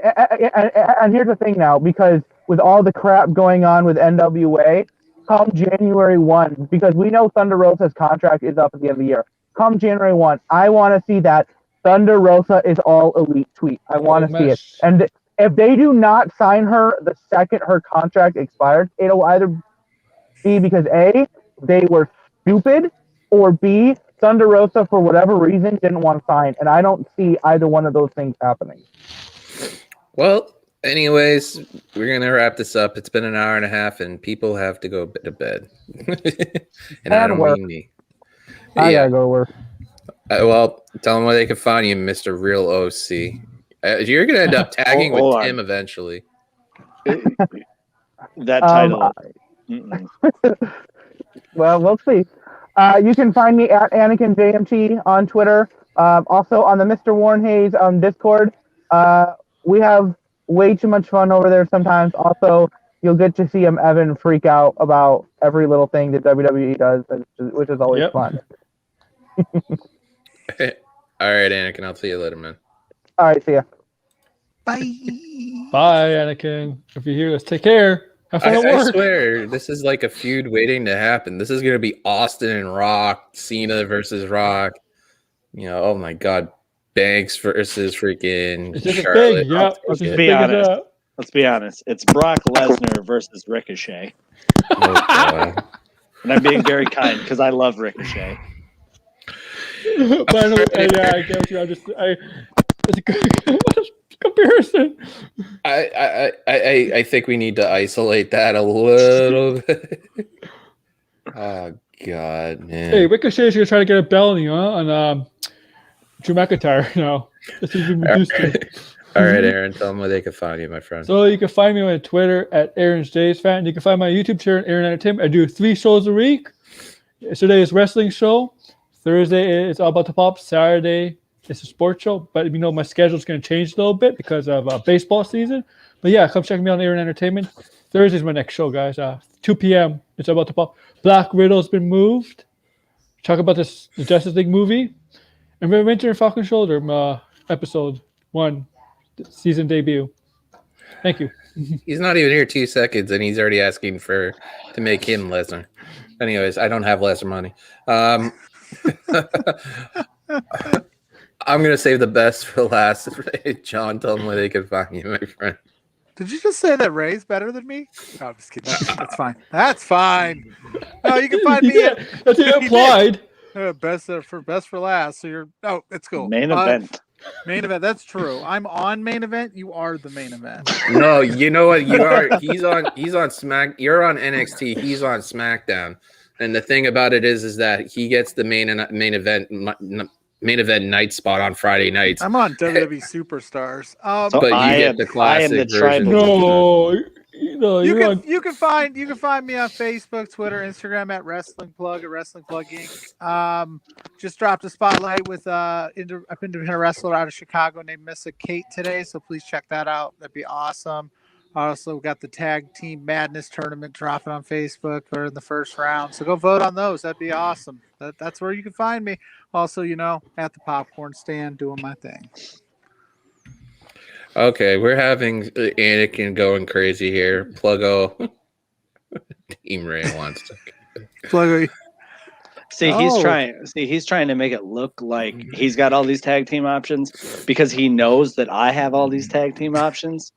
here's the thing now, because with all the crap going on with NWA, come January 1, because we know Thunder Rosa's contract is up at the end of the year. Come January 1, I want to see that Thunder Rosa is all elite tweet. I want to see it. And if they do not sign her the second her contract expires, it'll either be because A, they were stupid, or B, Thunder Rosa, for whatever reason, didn't want to sign. And I don't see either one of those things happening. Well, anyways, we're going to wrap this up. It's been an hour and a half, and people have to go to bed. And I don't mean me. I gotta go to work. Well, tell them where they can find you, Mr. Real OC. You're going to end up tagging with Tim eventually. That title. Well, we'll see. You can find me at AnakinJMT on Twitter. Also on the Mr. Warren Hayes Discord. We have way too much fun over there sometimes. Also, you'll get to see Evan freak out about every little thing that WWE does, which is always fun. All right, Anakin. I'll see you later, man. All right, see ya. Bye. Bye, Anakin. If you hear this, take care. I swear, this is like a feud waiting to happen. This is going to be Austin and Rock, Cena versus Rock. Oh my God, Banks versus freaking Charlotte. Yeah, let's be honest. It's Brock Lesnar versus Ricochet. And I'm being very kind because I love Ricochet. By the way, I get you. It's a good comparison. I think we need to isolate that a little bit. Oh God, man. Hey, Ricochet is gonna try to get a belt on Drew McIntyre now. All right, Aaron, tell them where they can find you, my friend. So you can find me on Twitter at Aaron's Days Fan. You can find my YouTube channel, Aaron Entertainment. I do 3 shows a week. Yesterday is wrestling show. Thursday it's All About the Pop. Saturday it's a sports show. But my schedule's going to change a little bit because of baseball season. But yeah, come check me out on Aaron Entertainment. Thursday's my next show, guys. 2 p.m. It's All About the Pop. Black Widow's been moved. Talk about the Justice League movie. And Winter and Falcon Shoulder, episode 1, season debut. Thank you. He's not even here 2 seconds, and he's already asking to make him Lesnar. Anyways, I don't have Lesnar money. I'm gonna save the best for last. John, tell them where they can find you, my friend. Did you just say that Ray's better than me? No, I'm just kidding. That's fine. That's fine. No, you can find me. That's implied. Best for last. So you're. Oh, it's cool. Main event. Main event. That's true. I'm on main event. You are the main event. No, you know what? You are. He's on Smack. You're on NXT. He's on Smackdown. And the thing about it is that he gets the main event night spot on Friday nights. I'm on WWE Superstars. But you get the classic version. You can find me on Facebook, Twitter, Instagram at Wrestling Plug Inc. Just dropped a spotlight with an independent wrestler out of Chicago named Missa Kate today, so please check that out. That'd be awesome. I also got the Tag Team Madness tournament dropping on Facebook or in the first round. So go vote on those. That'd be awesome. That's where you can find me. Also, at the popcorn stand doing my thing. Okay, we're having Anakin going crazy here. Pluggo. Team Ray wants to. Pluggo. He's trying to make it look like he's got all these tag team options because he knows that I have all these tag team options.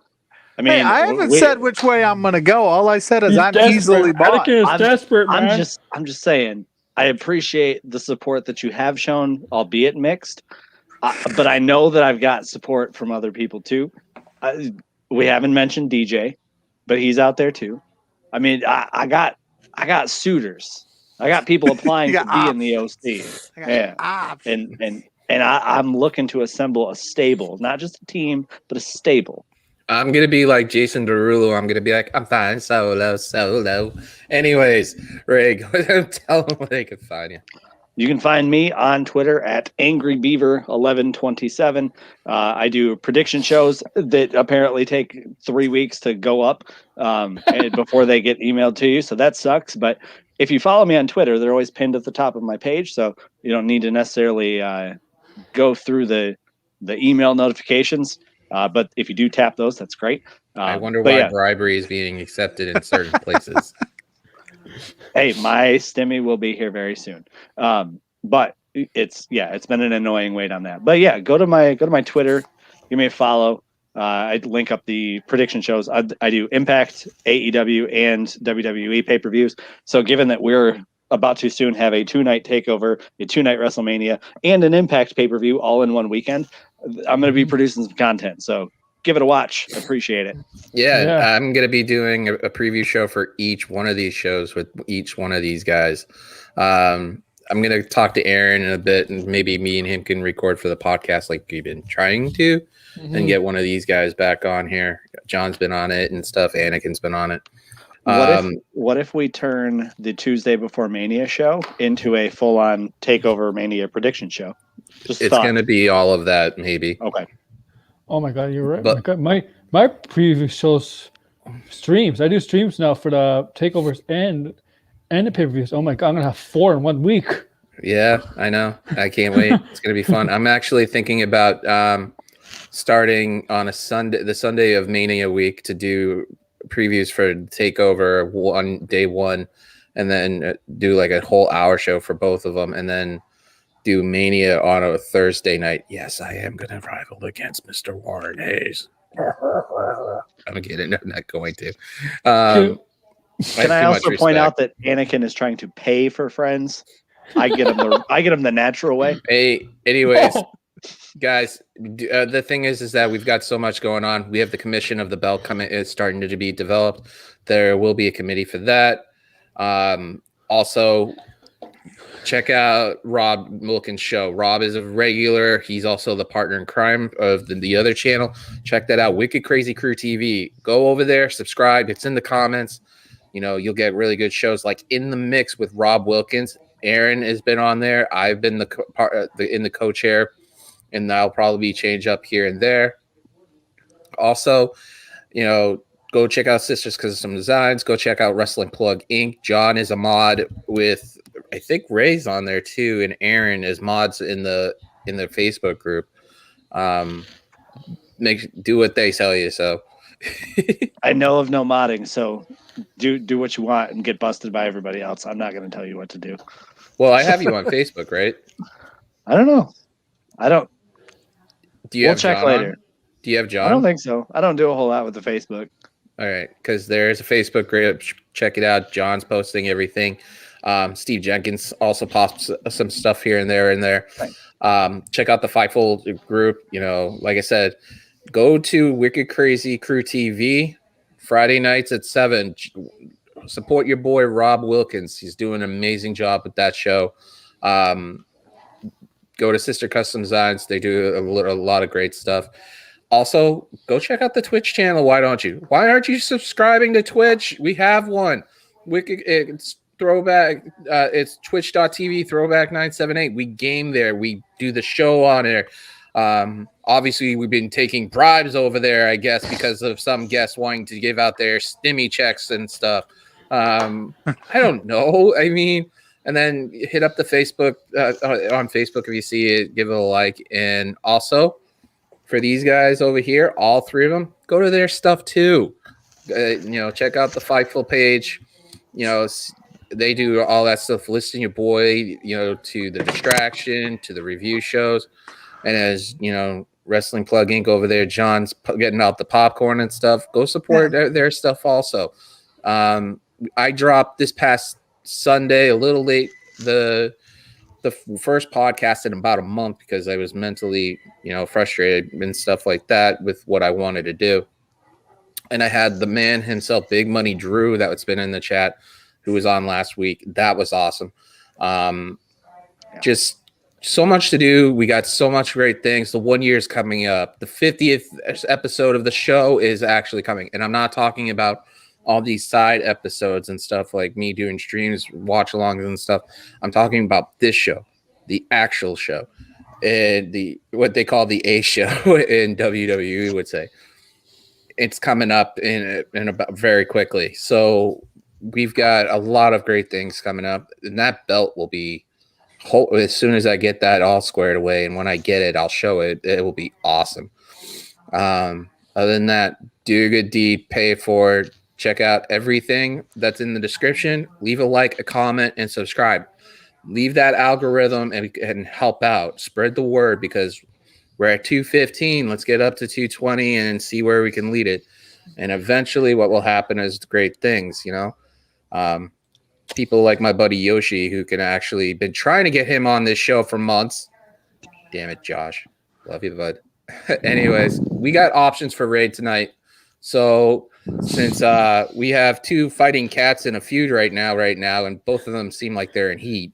I mean, hey, I haven't said which way I'm going to go. All I said is I'm easily bought. I'm desperate, man. I'm just saying. I appreciate the support that you have shown, albeit mixed. But I know that I've got support from other people too. We haven't mentioned DJ, but he's out there too. I mean, I got suitors. I got people applying to be in the OC. Yeah, and I'm looking to assemble a stable, not just a team, but a stable. I'm going to be like Jason Derulo. I'm going to be like, I'm fine, solo. Anyways, Ray, go ahead and tell them where they can find you. You can find me on Twitter at AngryBeaver1127. I do prediction shows that apparently take 3 weeks to go up before they get emailed to you. So that sucks. But if you follow me on Twitter, they're always pinned at the top of my page. So you don't need to necessarily go through the email notifications. But if you do tap those, that's great. I wonder why bribery is being accepted in certain places. Hey, my stimmy will be here very soon. But it's been an annoying wait on that. But yeah, go to my Twitter, give me a follow. I link up the prediction shows. I do Impact, AEW, and WWE pay-per-views. So given that we're about to soon have a 2-night takeover, a 2-night WrestleMania, and an Impact pay-per-view all in one weekend, I'm going to be producing some content. So give it a watch. Appreciate it. Yeah, I'm going to be doing a preview show for each one of these shows with each one of these guys. I'm going to talk to Aaron in a bit, and maybe me and him can record for the podcast like we've been trying to, and get one of these guys back on here. John's been on it and stuff. Anakin's been on it. What if we turn the Tuesday before Mania show into a full-on takeover Mania prediction show? It's going to be all of that, maybe. Okay. Oh my God, you're right. But my preview shows streams. I do streams now for the takeovers and the pay-per-views. Oh my God, I'm gonna have 4 in 1 week. Yeah, I know. I can't wait. It's gonna be fun. I'm actually thinking about starting on the Sunday of Mania week to do previews for Takeover day one, and then do like a whole hour show for both of them, and then do Mania on a Thursday night. Yes, I am going to rival against Mr. Warren Hayes. I'm kidding. I'm not going to. Can I also point out that Anakin is trying to pay for friends? I get him the natural way. Hey, anyways, guys, the thing is that we've got so much going on. We have the commission of the belt is starting to be developed. There will be a committee for that. Also, check out Rob Wilkins' show. Rob is a regular. He's also the partner in crime of the other channel. Check that out. Wicked Crazy Crew TV. Go over there, subscribe. It's in the comments. You'll get really good shows like In the Mix with Rob Wilkins. Aaron has been on there. I've been in the co-chair, and that'll probably change up here and there. Also, go check out Sisters Custom Designs. Go check out Wrestling Plug Inc. John is a mod with, I think Ray's on there too, and Aaron is mods in the Facebook group. Do what they tell you. So I know of no modding, so do what you want and get busted by everybody else. I'm not going to tell you what to do. Well, I have you on Facebook, right? I don't know. I don't. We'll check John later. Do you have John? I don't think so. I don't do a whole lot with the Facebook. All right, because there's a Facebook group. Check it out. John's posting everything. Steve Jenkins also posts some stuff here and there. Right. Check out the Fightful group. Like I said, go to Wicked Crazy Crew TV Friday nights at 7. Support your boy Rob Wilkins. He's doing an amazing job with that show. Go to Sister Custom Designs. They do a lot of great stuff. Also, go check out the Twitch channel. Why don't you? Why aren't you subscribing to Twitch? We have one. It's throwback. It's twitch.tv throwback 978. We game there. We do the show on there. Obviously, we've been taking bribes over there, I guess, because of some guests wanting to give out their stimmy checks and stuff. I don't know. I mean, and then hit up the Facebook on Facebook if you see it, give it a like. And also, for these guys over here, all 3 of them, go to their stuff too. Check out the Fightful page. They do all that stuff, listing your boy, to the distraction, to the review shows. And as, Wrestling Plug Inc. over there, John's getting out the popcorn and stuff. Go support their stuff also. I dropped this past Sunday, a little late, the first podcast in about a month because I was mentally, frustrated and stuff like that with what I wanted to do. And I had the man himself, Big Money Drew, that's been in the chat, who was on last week. That was awesome. Just so much to do. We got so much great things. The 1 year is coming up. The 50th episode of the show is actually coming. And I'm not talking about all these side episodes and stuff like me doing streams, watch alongs and stuff. I'm talking about this show, the actual show, and what they call the A show in WWE would say. It's coming up in about very quickly. So we've got a lot of great things coming up, and that belt will be as soon as I get that all squared away. And when I get it, I'll show it. It will be awesome. Other than that, do a good deed, pay it forward. Check out everything that's in the description. Leave a like, a comment, and subscribe. Leave that algorithm and help out. Spread the word because We're at 215. Let's get up to 220 and see where we can lead it. And eventually what will happen is great things, people like my buddy Yoshi, who can actually been trying to get him on this show for months. Damn it, Josh. Love you, bud. Anyways, we got options for raid tonight. So since we have two fighting cats in a feud right now, and both of them seem like they're in heat,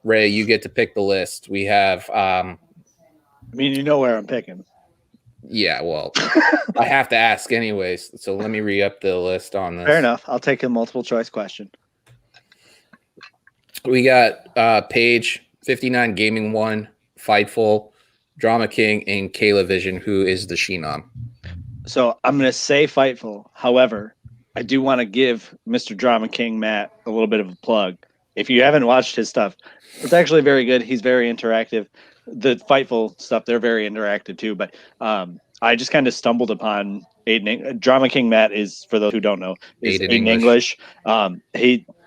Ray, you get to pick the list. We have I mean, you know where I'm picking. Yeah, well, I have to ask anyways. So let me re-up the list on this. Fair enough. I'll take a multiple choice question. We got Paige, 59 Gaming 1, Fightful, Drama King, and Kayla Vision, who is the Sheenom. So I'm going to say Fightful. However, I do want to give Mr. Drama King Matt a little bit of a plug. If you haven't watched his stuff, it's actually very good. He's very interactive. The Fightful stuff, they're very interactive too. But I just kind of stumbled upon Aiden. Drama King Matt is, for those who don't know, is Aiden English.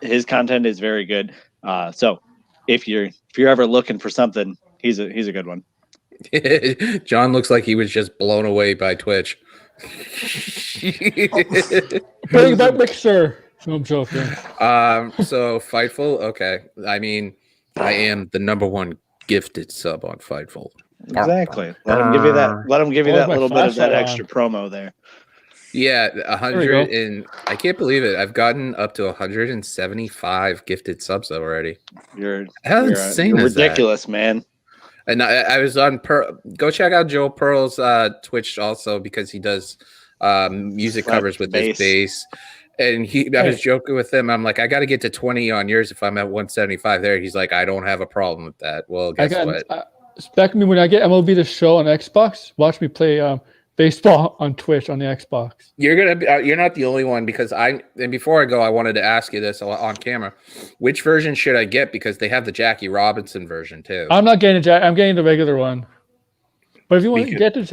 His content is very good. So if you're ever looking for something, he's a good one. John looks like he was just blown away by Twitch. Bring that mixer. No, I'm joking. So Fightful, okay. I mean, I am the number one gifted sub on Fightful. Exactly. Let him give you that. Let him give you that little bit of that extra promo there. Yeah, 100 and I can't believe it. I've gotten up to 175 gifted subs already. You're insane. You're ridiculous, man. And I was on Go check out Joel Pearl's Twitch also, because he does music covers with his bass. And I was joking with him. I'm like, I got to get to 20 on yours if I'm at 175 there. He's like, I don't have a problem with that. Well, guess what? Expect me when I get MLB The Show on Xbox. Watch me play baseball on Twitch on the Xbox. You're not the only one, because before I go, I wanted to ask you this on camera. Which version should I get? Because they have the Jackie Robinson version too. I'm not getting I'm getting the regular one. But if you want to get the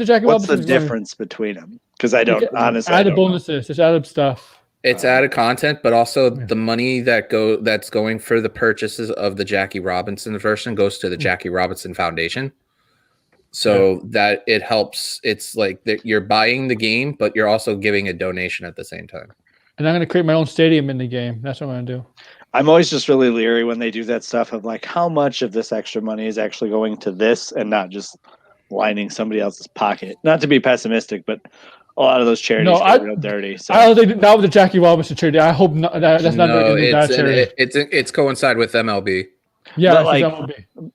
Jackie Robinson, what's the difference between them? Because I don't honestly. Added bonuses, it's added stuff. It's added content, but also the money that's going for the purchases of the Jackie Robinson version goes to the Jackie Robinson Foundation. So that it helps. It's like you're buying the game, but you're also giving a donation at the same time. And I'm going to create my own stadium in the game. That's what I'm going to do. I'm always just really leery when they do that stuff of like, how much of this extra money is actually going to this and not just lining somebody else's pocket. Not to be pessimistic, but a lot of those charities get real dirty. So. I don't think not with the Jackie Robinson charity. I hope not. That's not that charity. It's coincide with MLB. Yeah,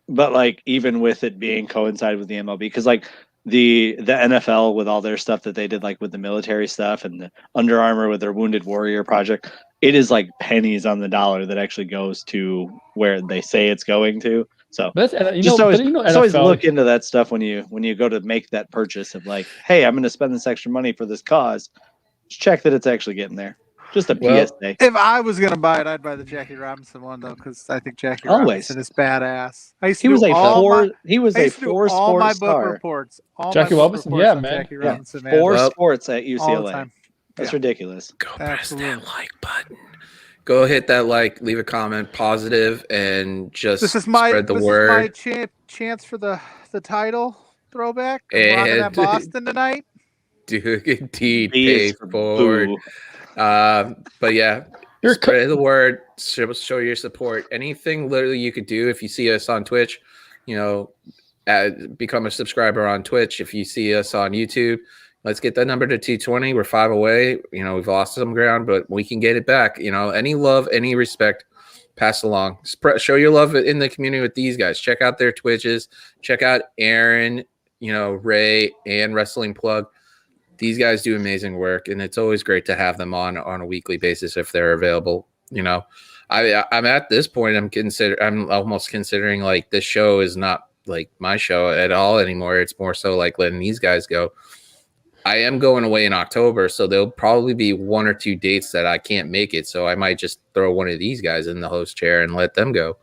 but like even with it being coincide with the MLB, because like the NFL with all their stuff that they did, like with the military stuff and the Under Armour with their Wounded Warrior project, it is like pennies on the dollar that actually goes to where they say it's going to. So always look into that stuff when you go to make that purchase of like, hey, I'm going to spend this extra money for this cause. Just check that it's actually getting there. Just a PSA. If I was going to buy it, I'd buy the Jackie Robinson one though, because I think Jackie Robinson is badass. He was a four-sport star. Reports. Jackie Robinson, man. Jackie Robinson, man. Four sports at UCLA. That's ridiculous. Go press that like button. Go hit that like, leave a comment, positive, and just spread the word. This is my chance for the title throwback. I'm rocking at Boston tonight. Dude, indeed, pay forward. But yeah, spread the word, show your support. Anything literally you could do. If you see us on Twitch, become a subscriber on Twitch. If you see us on YouTube, let's get that number to 220. We're 5 away. We've lost some ground, but we can get it back. Any love, any respect, pass along. Show your love in the community with these guys. Check out their Twitches. Check out Aaron, Ray, and Wrestling Plug. These guys do amazing work, and it's always great to have them on a weekly basis if they're available. I'm at this point. I'm almost considering like this show is not like my show at all anymore. It's more so like letting these guys go. I am going away in October, so there'll probably be 1 or 2 dates that I can't make it. So I might just throw one of these guys in the host chair and let them go.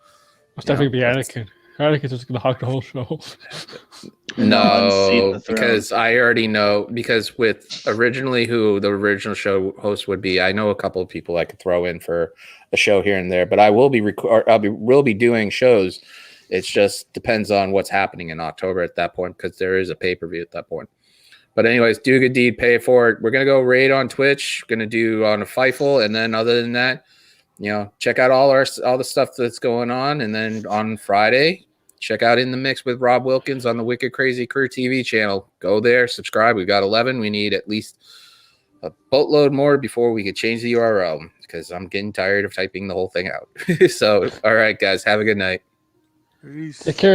It's definitely be Anakin. Anakin's just going to hog the whole show. No, because I already know. Because with originally who the original show host would be, I know a couple of people I could throw in for a show here and there. But I will be will be doing shows It just depends on what's happening in October at that point, because there is a pay-per-view at that point. But anyways, do a good deed, pay it forward. We're going to go raid on Twitch. Going to do on a Fightful. And then other than that, check out all the stuff that's going on. And then on Friday, check out In the Mix with Rob Wilkins on the Wicked Crazy Crew TV channel. Go there, subscribe. We've got 11. We need at least a boatload more before we could change the URL, because I'm getting tired of typing the whole thing out. So, all right, guys, have a good night. Take care.